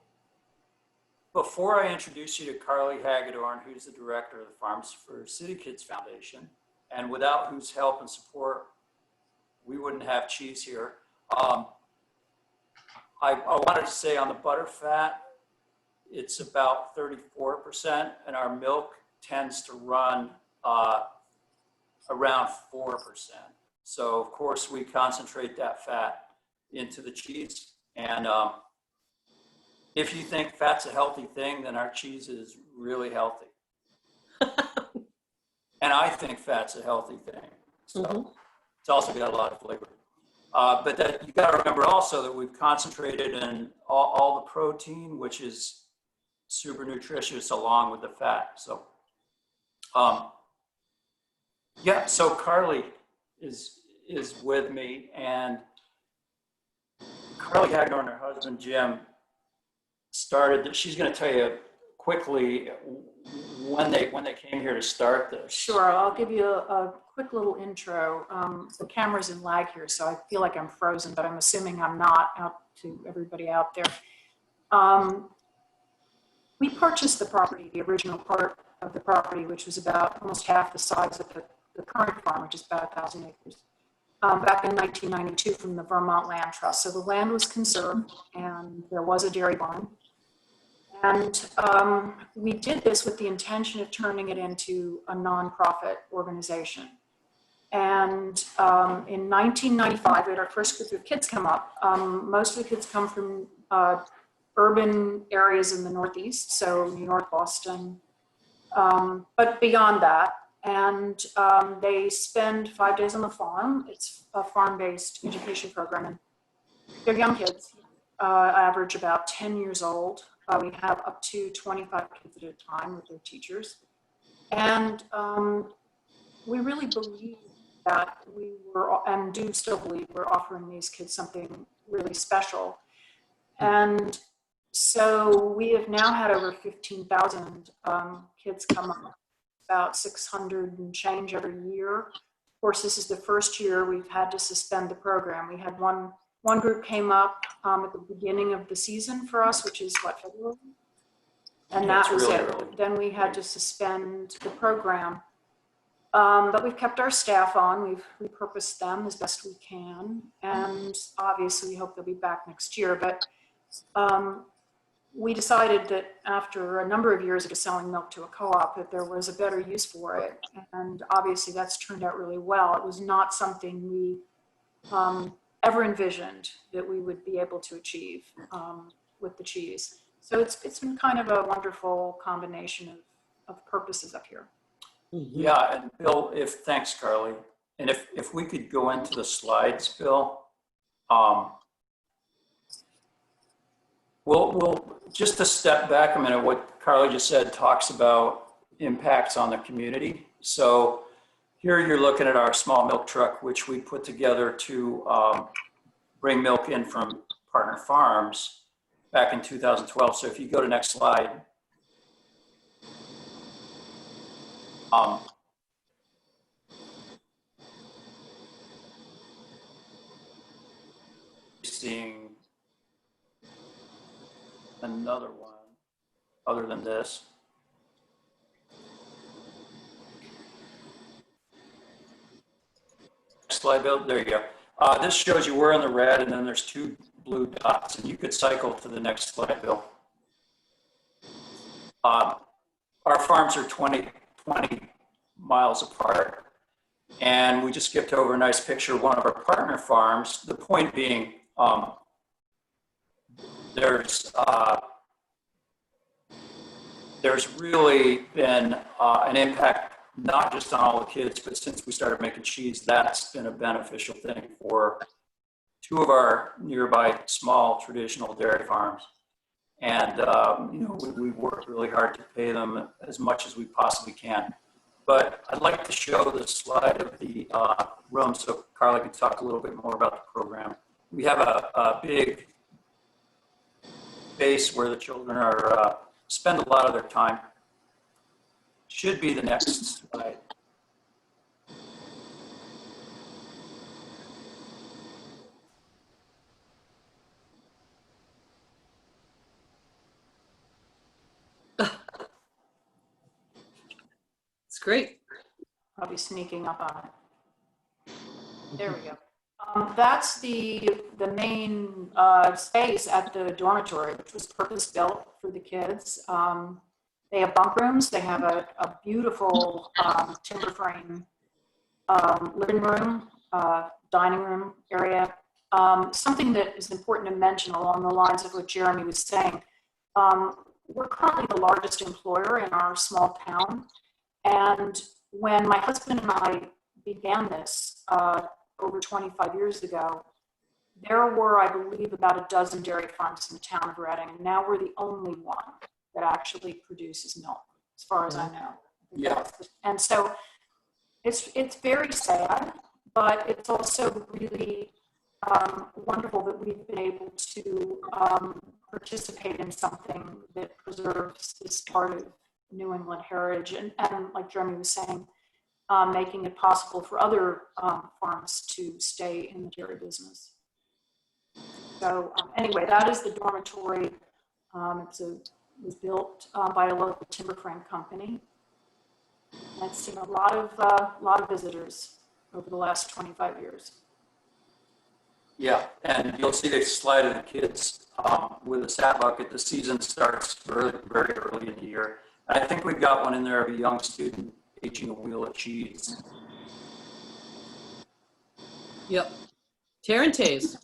before I introduce you to Carly Hagedorn, who's the director of the Farms for City Kids Foundation, and without whose help and support, we wouldn't have cheese here. I wanted to say on the butter fat, it's about 34%, and our milk tends to run around 4%. So of course we concentrate that fat into the cheese. And if you think fat's a healthy thing, then our cheese is really healthy. And I think fat's a healthy thing. So it's also got a lot of flavor. But that you got to remember also that we've concentrated in all the protein, which is super nutritious along with the fat. So, yeah, so Carly is with me, and Carly Hagedorn and her husband, Jim, started, she's going to tell you quickly when they came here to start this. Sure, I'll give you a quick little intro. The camera's in lag here, so I feel like I'm frozen, but I'm assuming I'm not, out to everybody out there. We purchased the property, the original part of the property, which was about almost half the size of the current farm, which is about 1,000 acres, back in 1992 from the Vermont Land Trust. So the land was conserved, and there was a dairy barn. And we did this with the intention of turning it into a nonprofit organization. And in 1995, we had our first group of kids come up. Most of the kids come from urban areas in the Northeast, so New York, Boston, but beyond that. And they spend 5 days on the farm. It's a farm-based education program. And they're young kids, average about 10 years old. We have up to 25 kids at a time with their teachers. And we really believe that we were, and do still believe, we're offering these kids something really special. And so we have now had over 15,000 kids come up, about 600 and change every year. Of course, this is the first year we've had to suspend the program. We had one group came up at the beginning of the season for us, which is what, February? And Yeah, that was really it. early. Then we had to suspend the program. But we've kept our staff on. We've repurposed them as best we can. And obviously we hope they'll be back next year. But we decided that after a number of years of selling milk to a co-op, that there was a better use for it. And obviously that's turned out really well. It was not something we ever envisioned that we would be able to achieve with the cheese. So it's been kind of a wonderful combination of purposes up here. Yeah, and Bill, thanks, Carly. And if we could go into the slides, Bill, we'll just to step back a minute, what Carly just said talks about impacts on the community. So here you're looking at our small milk truck, which we put together to bring milk in from partner farms back in 2012. So if you go to next slide. Seeing another one other than this. Next slide, Bill. There you go. This shows you we're in the red, and then there's 2 blue dots, and you could cycle to the next slide, Bill. Our farms are 20 miles apart, and we just skipped over a nice picture of one of our partner farms. The point being, there's really been an impact, not just on all the kids, but since we started making cheese, that's been a beneficial thing for 2 of our nearby small traditional dairy farms. And, we work really hard to pay them as much as we possibly can. But I'd like to show the slide of the room so Carla can talk a little bit more about the program. We have a big base where the children are spend a lot of their time. Should be the next slide. It's great. I'll be sneaking up on it. There we go. That's the main space at the dormitory, which was purpose-built for the kids. They have bunk rooms. They have a beautiful timber frame living room, dining room area. Something that is important to mention along the lines of what Jeremy was saying, we're currently the largest employer in our small town. And when my husband and I began this over 25 years ago, there were, I believe, about a dozen dairy farms in the town of Reading. And now we're the only one that actually produces milk, as far as I know. Yeah. And so it's very sad, but it's also really wonderful that we've been able to participate in something that preserves this part of New England heritage, and like Jeremy was saying, making it possible for other farms to stay in the dairy business. So anyway, that is the dormitory. It was built by a local timber frame company. And it's seen a lot of visitors over the last 25 years. Yeah, and you'll see the slide of the kids with a sat bucket. The season starts very, very early in the year. I think we've got one in there of a young student aging a wheel of cheese. Yep. Tarentaise.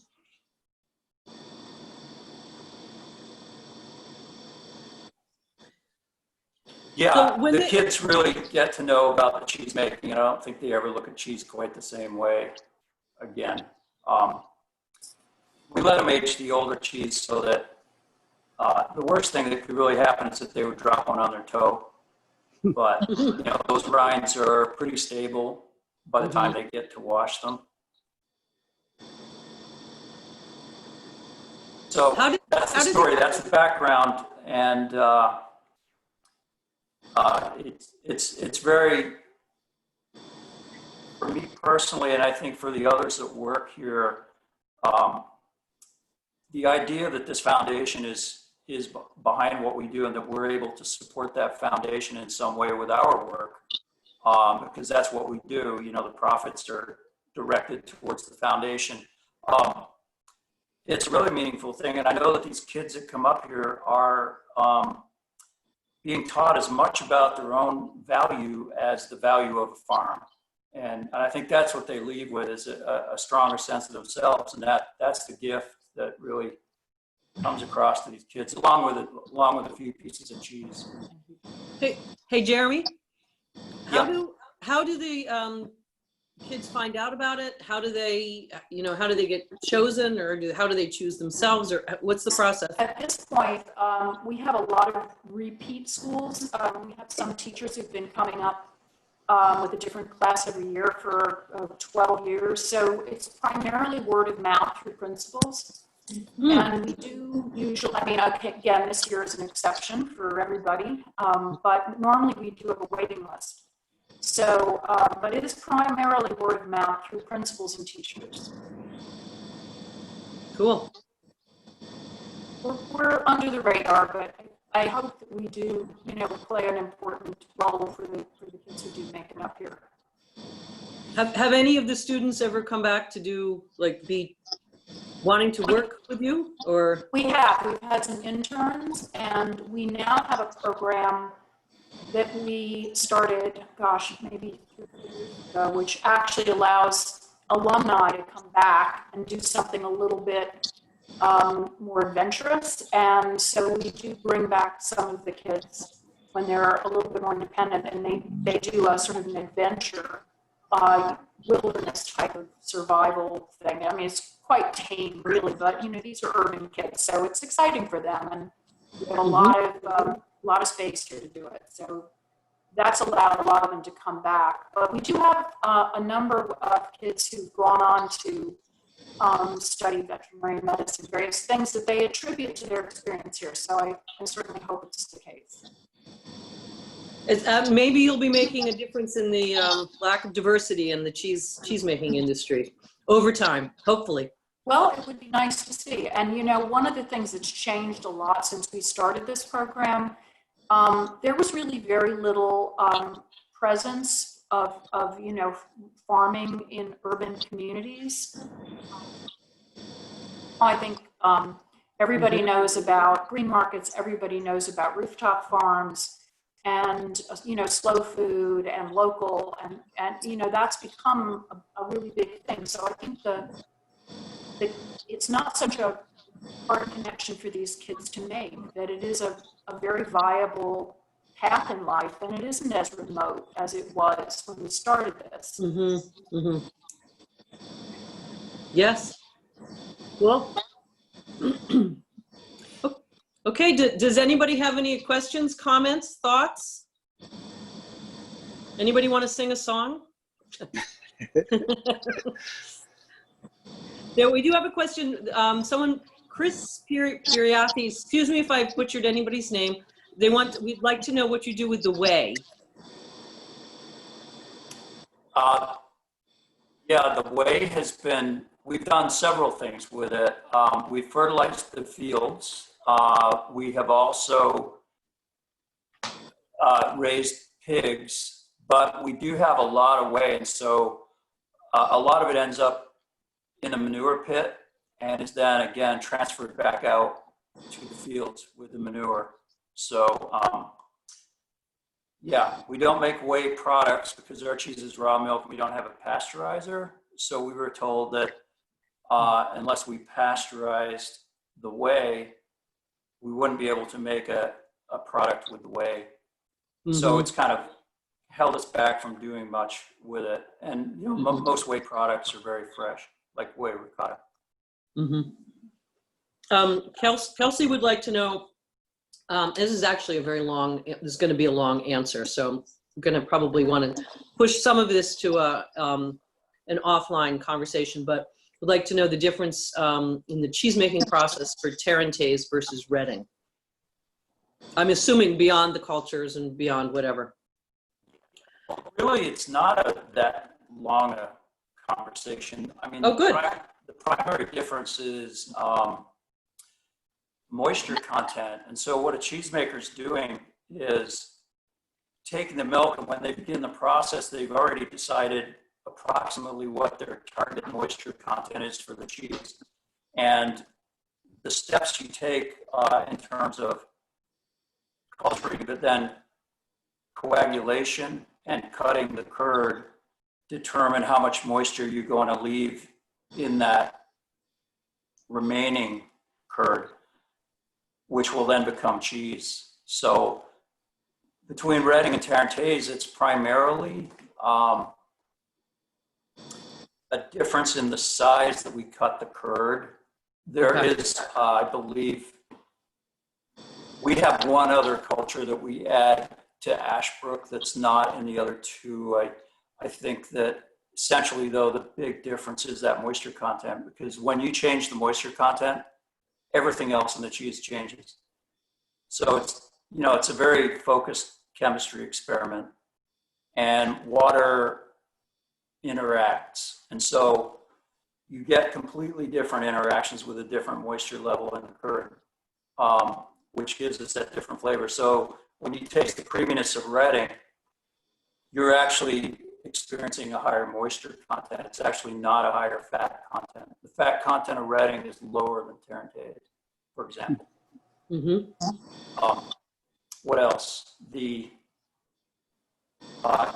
Yeah, so the kids really get to know about the cheese making, and I don't think they ever look at cheese quite the same way again. We let them age the older cheese so that the worst thing that could really happen is that they would drop one on their toe. But those rinds are pretty stable by the time they get to wash them. So that's the story. That's the background, and it's very, for me personally, and I think for the others that work here, the idea that this foundation is behind what we do and that we're able to support that foundation in some way with our work, because that's what we do. The profits are directed towards the foundation. It's a really meaningful thing, and I know that these kids that come up here are being taught as much about their own value as the value of a farm. And I think that's what they leave with, is a stronger sense of themselves, and that's the gift that really comes across to these kids, along with a few pieces of cheese. Hey, Jeremy. How do the kids find out about it? How do they get chosen, or how do they choose themselves, or what's the process? At this point, we have a lot of repeat schools. We have some teachers who've been coming up with a different class every year for 12 years. So it's primarily word of mouth through principals. And we do usually, again, this year is an exception for everybody, but normally we do have a waiting list. So, but it is primarily word of mouth through principals and teachers. Cool. We're under the radar, but I hope that we do, play an important role for the kids who do make it up here. Have any of the students ever come back to be wanting to work with you, or? We've had some interns, and we now have a program that we started, maybe 3 years ago, which actually allows alumni to come back and do something a little bit more adventurous. And so we do bring back some of the kids when they're a little bit more independent, and they do a sort of an adventure, wilderness type of survival thing. It's quite tame, really, but these are urban kids, so it's exciting for them. And We have a lot of space here to do it. So that's allowed a lot of them to come back. But we do have a number of kids who've gone on to study veterinary medicine, various things that they attribute to their experience here. So I certainly hope it's the case. Maybe you'll be making a difference in the lack of diversity in the cheese making industry over time, hopefully. Well, it would be nice to see. And, you know, one of the things that's changed a lot since we started this program, there was really very little presence of, you know, farming in urban communities. I think everybody knows about green markets, everybody knows about rooftop farms, and you know, slow food and local, and you know, that's become a really big thing. So I think it's not such a hard connection for these kids to make, that it is a very viable path in life, and it isn't as remote as it was when we started this. Mm-hmm. Mm-hmm. Yes. Well, okay, does anybody have any questions, comments, thoughts? Anybody want to sing a song? Yeah, we do have a question. Someone, Chris Piriathi, excuse me if I butchered anybody's name. We'd like to know what you do with the whey. Yeah, the whey has been, we've done several things with it. We've fertilized the fields. We have also raised pigs, but we do have a lot of whey, and so a lot of it ends up in a manure pit and is then again transferred back out to the fields with the manure. So yeah, we don't make whey products because our cheese is raw milk and we don't have a pasteurizer. So we were told that unless we pasteurized the whey, we wouldn't be able to make a product with the whey. Mm-hmm. So it's kind of held us back from doing much with it. And you know, most whey products are very fresh, like whey ricotta. Mm-hmm. Kelsey would like to know, this is actually this is going to be a long answer, so I'm going to probably want to push some of this to an offline conversation, but would like to know the difference in the cheese making process for Tarentaise versus Reading. I'm assuming beyond the cultures and beyond whatever. Really, it's not that long a conversation. I mean, oh, good. The primary difference is moisture content. And so what a cheesemaker is doing is taking the milk, and when they begin the process, they've already decided approximately what their target moisture content is for the cheese. And the steps you take in terms of culturing, but then coagulation and cutting the curd determine how much moisture you're going to leave in that remaining curd, which will then become cheese. So between Reading and Tarentaise, it's primarily a difference in the size that we cut the curd. There is, I believe, we have one other culture that we add to Ashbrook that's not in the other two. I think that essentially, though, the big difference is that moisture content, because when you change the moisture content, everything else in the cheese changes. So it's, you know, it's a very focused chemistry experiment, and water interacts. And so you get completely different interactions with a different moisture level in the curd, which gives us that different flavor. So when you taste the creaminess of Reading, you're actually experiencing a higher moisture content. It's actually not a higher fat content. The fat content of Reading is lower than Tarentaise, for example. Mm-hmm. What else?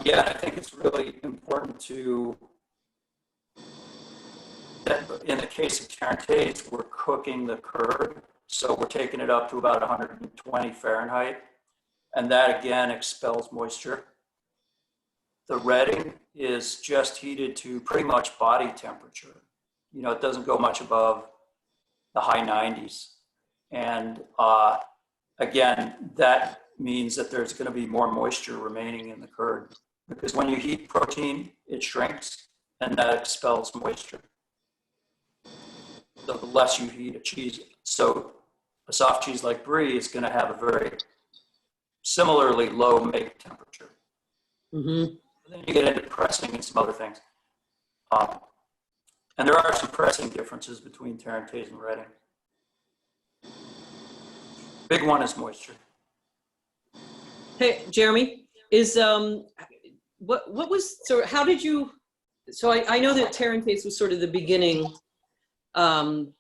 Yeah, I think it's really important that in the case of Tarentaise, we're cooking the curd. So we're taking it up to about 120 Fahrenheit. And that again expels moisture. The Reading is just heated to pretty much body temperature. You know, it doesn't go much above the high 90s. And again, that means that there's going to be more moisture remaining in the curd, because when you heat protein, it shrinks and that expels moisture. So the less you heat a cheese, so a soft cheese like brie is going to have a very similarly low make temperature. Mm-hmm. Then you get into pressing and some other things. And there are some pressing differences between Tarentaise and Reading. Big one is moisture. Hey, Jeremy, is what was, so how did you, so I know that Tarentaise was sort of the beginning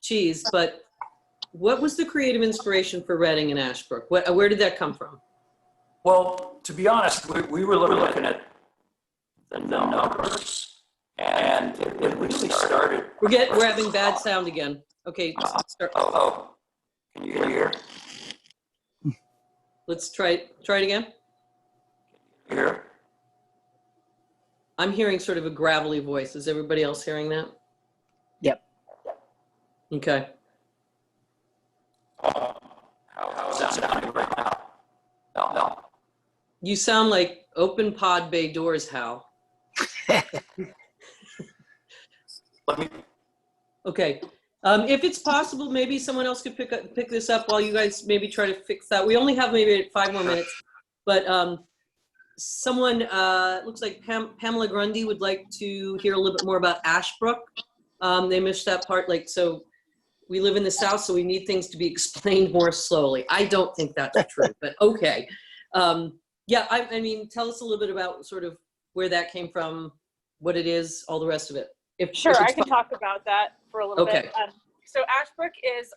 cheese, but what was the creative inspiration for Reading and Ashbrook? Where did that come from? Well, to be honest, we were looking at the numbers, and it really started. We're having bad sound again. Okay, start. Oh, can you hear? Let's try it again. Hear? I'm hearing sort of a gravelly voice. Is everybody else hearing that? Yep. Okay. How's that sounding right now? No. You sound like open pod bay doors, Hal. Let me. Okay. If it's possible, maybe someone else could pick this up while you guys maybe try to fix that. We only have maybe 5 more minutes, but someone, looks like Pamela Grundy would like to hear a little bit more about Ashbrook. They missed that part. Like, so we live in the South, so we need things to be explained more slowly. I don't think that's true, but okay. Yeah, I mean, tell us a little bit about sort of where that came from, what it is, all the rest of it. Sure, I can talk about that for a little Okay. bit. So Ashbrook is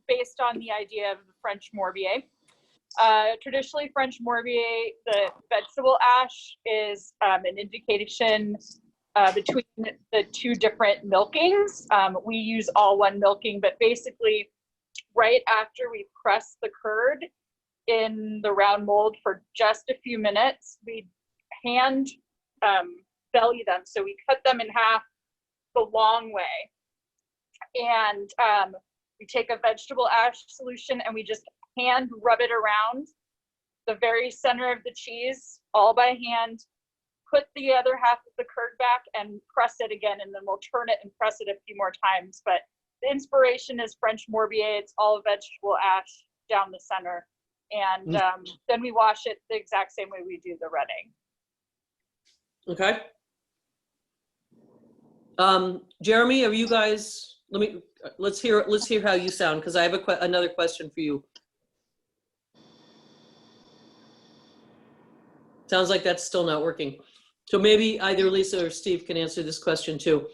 based on the idea of the French Morbier. Traditionally, French Morbier, the vegetable ash, is an indication between the 2 different milkings. We use all 1 milking, but basically, right after we press the curd in the round mold for just a few minutes, we hand belly them. So we cut them in half the long way. And we take a vegetable ash solution and we just hand rub it around the very center of the cheese, all by hand, put the other half of the curd back and press it again, and then we'll turn it and press it a few more times. But the inspiration is French Morbier. It's all vegetable ash down the center. And then we wash it the exact same way we do the Reading. Okay. Jeremy, are you guys, let's hear how you sound, because I have another question for you. Sounds like that's still not working. So maybe either Lisa or Steve can answer this question too.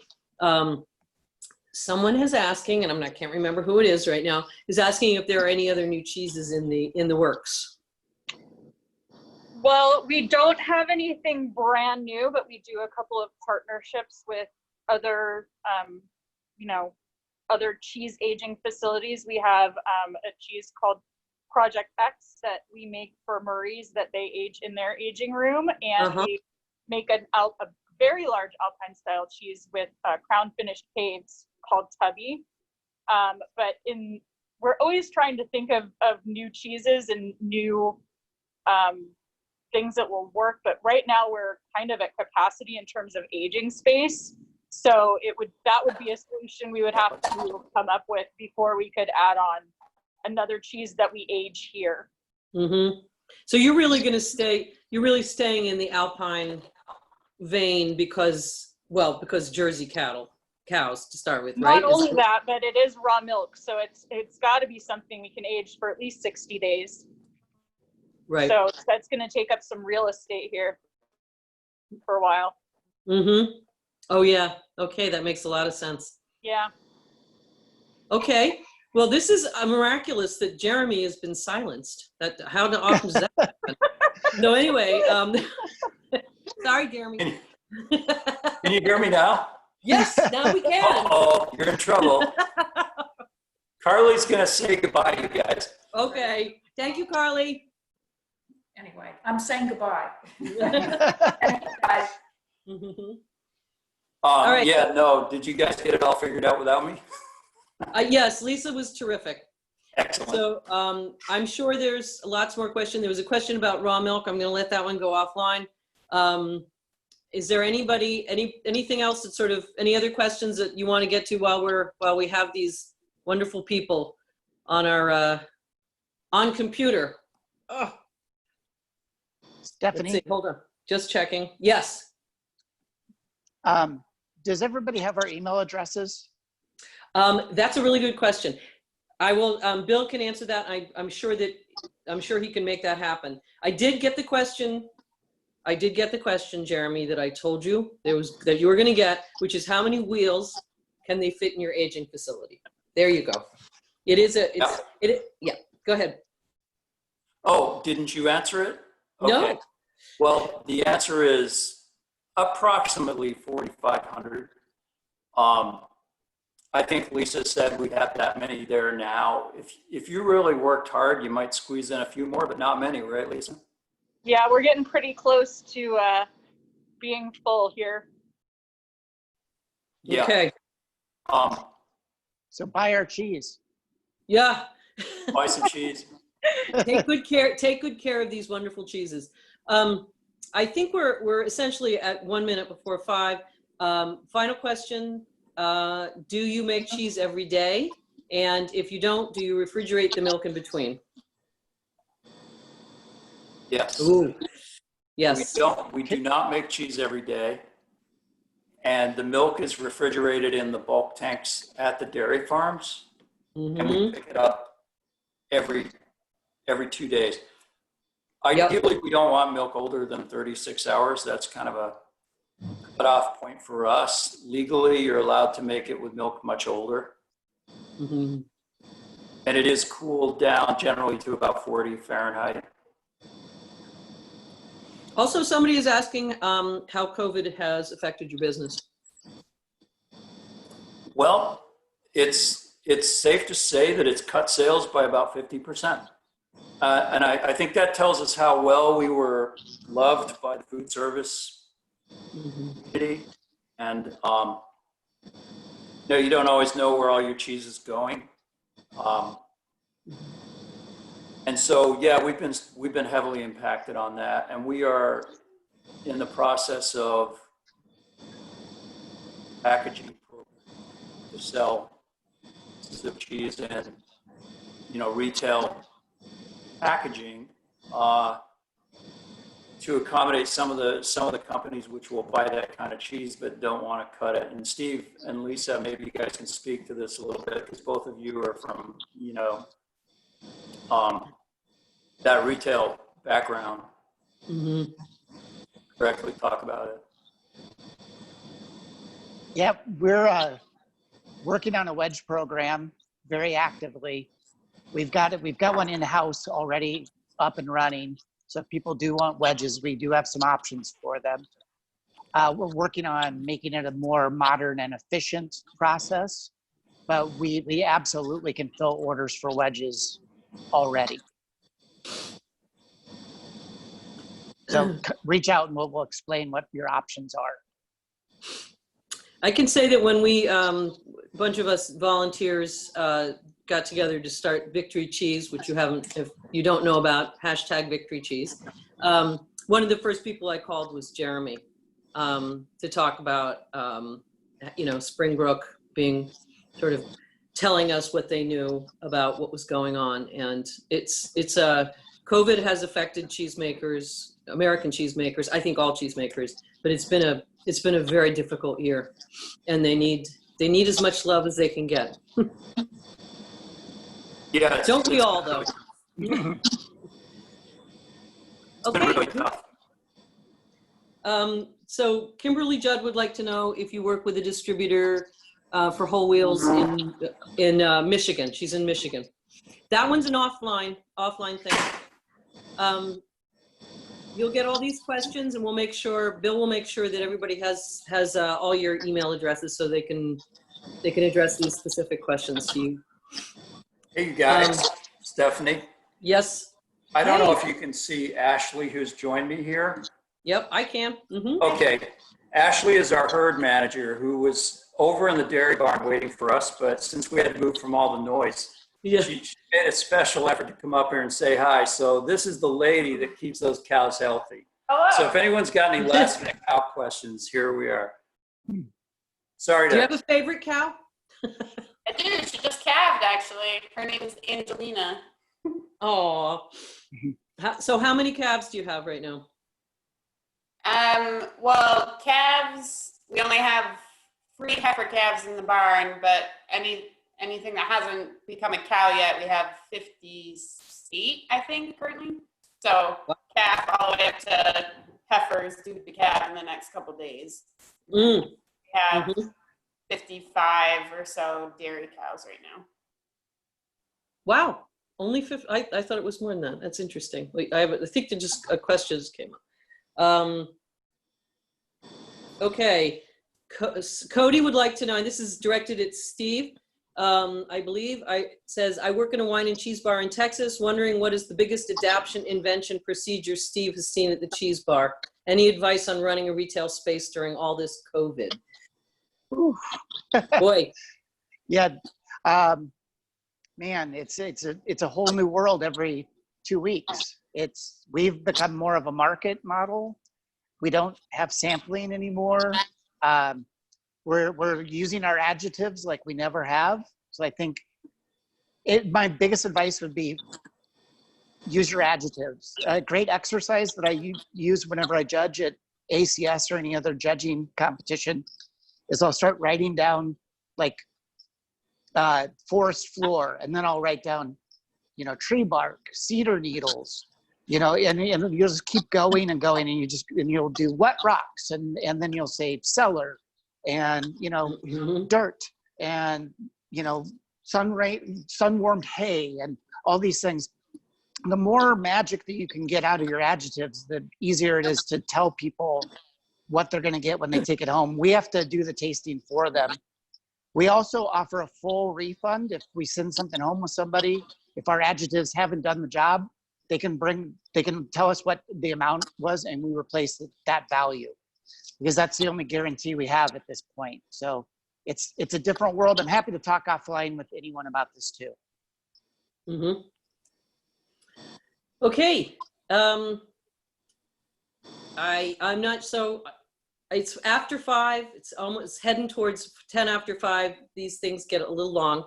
Someone is asking, and I can't remember who it is right now, is asking if there are any other new cheeses in the works. Well, we don't have anything brand new, but we do a couple of partnerships with other, other cheese aging facilities. We have a cheese called Project X that we make for Murray's that they age in their aging room, and we make a very large Alpine style cheese with crown finished caves called Tubby. But we're always trying to think of new cheeses and new things that will work. But right now we're kind of at capacity in terms of aging space. So that would be a solution we would have to come up with before we could add on another cheese that we age here. Mm-hmm. So you're really going to staying in the Alpine vein because Jersey cows to start with, right? Not only that, but it is raw milk. So it's got to be something we can age for at least 60 days. Right. So that's going to take up some real estate here for a while. Mm-hmm. Oh yeah. Okay. That makes a lot of sense. Yeah. Okay. Well, this is miraculous that Jeremy has been silenced. How often does that happen? No, anyway, sorry, Jeremy. Can you hear me now? Yes, now we can. Oh, you're in trouble. Carly's gonna say goodbye to you guys. Okay. Thank you, Carly. Anyway, I'm saying goodbye. All Guys. right. Yeah, no, did you guys get it all figured out without me? Yes, Lisa was terrific. Excellent. So I'm sure there's lots more questions. There was a question about raw milk. I'm going to let that one go offline. Is there anything else that sort of, any other questions that you want to get to while we have these wonderful people on our, on computer? Oh, let's Stephanie, see, hold on, just checking. Yes. does everybody have our email addresses? That's a really good question. I will, Bill can answer that. I'm sure he can make that happen. I did get the question, Jeremy, that I told you that you were going to get, which is how many wheels can they fit in your aging facility? There you go. Yeah, go ahead. Oh, didn't you answer it? No. Okay. Well, the answer is approximately 4,500. I think Lisa said we have that many there now. If you really worked hard, you might squeeze in a few more, but not many, right, Lisa? Yeah, we're getting pretty close to being full here. Yeah. Okay. So buy our cheese. Yeah. Buy some cheese. Take good care of these wonderful cheeses. I think we're essentially at 1 minute before 5. Final question. Do you make cheese every day? And if you don't, do you refrigerate the milk in between? Yes. Ooh. Yes. We do not make cheese every day. And the milk is refrigerated in the bulk tanks at the dairy farms. Mm-hmm. And we pick it up every 2 days. Ideally, we don't want milk older than 36 hours. That's kind of a cutoff point for us. Legally, you're allowed to make it with milk much older. Mm-hmm. And it is cooled down generally to about 40 Fahrenheit. Also, somebody is asking how COVID has affected your business. Well, it's safe to say that it's cut sales by about 50%. And I think that tells us how well we were loved by the food service community. And you don't always know where all your cheese is going. And so, yeah, we've been heavily impacted on that, and we are in the process of packaging to sell pieces of cheese in, retail packaging to accommodate some of the companies which will buy that kind of cheese but don't want to cut it. And Steve and Lisa, maybe you guys can speak to this a little bit because both of you are from that retail background. Mm-hmm. Correctly talk about it. Yep, we're working on a wedge program very actively. We've got one in house already up and running. So if people do want wedges, we do have some options for them. We're working on making it a more modern and efficient process, but we absolutely can fill orders for wedges already. So reach out and we'll explain what your options are. I can say that when we, a bunch of us volunteers got together to start Victory Cheese, which if you don't know about, #Victory Cheese. One of the first people I called was Jeremy to talk about, Springbrook being sort of telling us what they knew about what was going on. And COVID has affected cheesemakers, American cheesemakers, I think all cheesemakers, but it's been a very difficult year, and they need as much love as they can get. Yeah. Don't we all, though? Okay. Really tough. So Kimberly Judd would like to know if you work with a distributor for whole wheels in Michigan. She's in Michigan. That one's an offline thing. You'll get all these questions, and Bill will make sure that everybody has all your email addresses so they can address these specific questions to you. Hey, you guys, Stephanie. Yes. I don't know if you can see Ashley, who's joined me here. Yep, I can. Mm-hmm. Okay. Ashley is our herd manager who was over in the dairy barn waiting for us, but since we had to move from all the noise, Yeah. She made a special effort to come up here and say hi. So this is the lady that keeps those cows healthy. Hello. So if anyone's got any last minute cow questions, here we are. Sorry Do you to, have a favorite cow? I do. She just calved, actually. Her name is Angelina. Oh. So how many calves do you have right now? Well, calves, we only have 3 heifer calves in the barn, but anything that hasn't become a cow yet, we have 58, I think, currently. So calf all the way up to heifers due to calve in the next couple days. Mm. We have Mhm. 55 or so dairy cows right now. Wow. Only 50. I thought it was more than that. That's interesting. Wait, I think that just a question just came up. Okay. Cody would like to know, and this is directed at Steve. I believe says, I work in a wine and cheese bar in Texas, wondering what is the biggest adaptation, invention, procedure Steve has seen at the cheese bar? Any advice on running a retail space during all this COVID? Boy. Yeah, man, it's a whole new world every 2 weeks. We've become more of a market model. We don't have sampling anymore. We're using our adjectives like we never have. So I think my biggest advice would be use your adjectives. A great exercise that I use whenever I judge at ACS or any other judging competition is I'll start writing down like forest floor, and then I'll write down, tree bark, cedar needles, and you'll just keep going and going, and you'll do wet rocks, and then you'll say cellar, and dirt, and sun-warmed hay, and all these things. The more magic that you can get out of your adjectives, the easier it is to tell people what they're going to get when they take it home. We have to do the tasting for them. We also offer a full refund if we send something home with somebody. If our adjectives haven't done the job, they can tell us what the amount was, and we replace that value, because that's the only guarantee we have at this point. So it's a different world. I'm happy to talk offline with anyone about this too. Mm-hmm. Okay. I'm not so. It's after 5. It's almost heading towards 10 after 5. These things get a little long,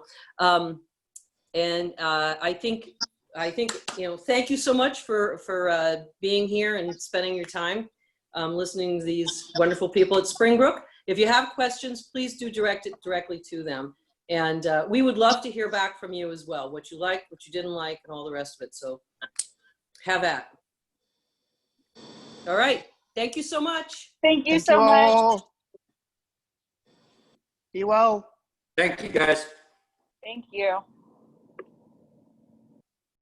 and I think thank you so much for being here and spending your time listening to these wonderful people at Springbrook. If you have questions, please do direct it directly to them, and we would love to hear back from you as well. What you liked, what you didn't like, and all the rest of it. So have at. All right. Thank you so much. Thank you Thank so you much. all. Be well. thank you guys. Thank you.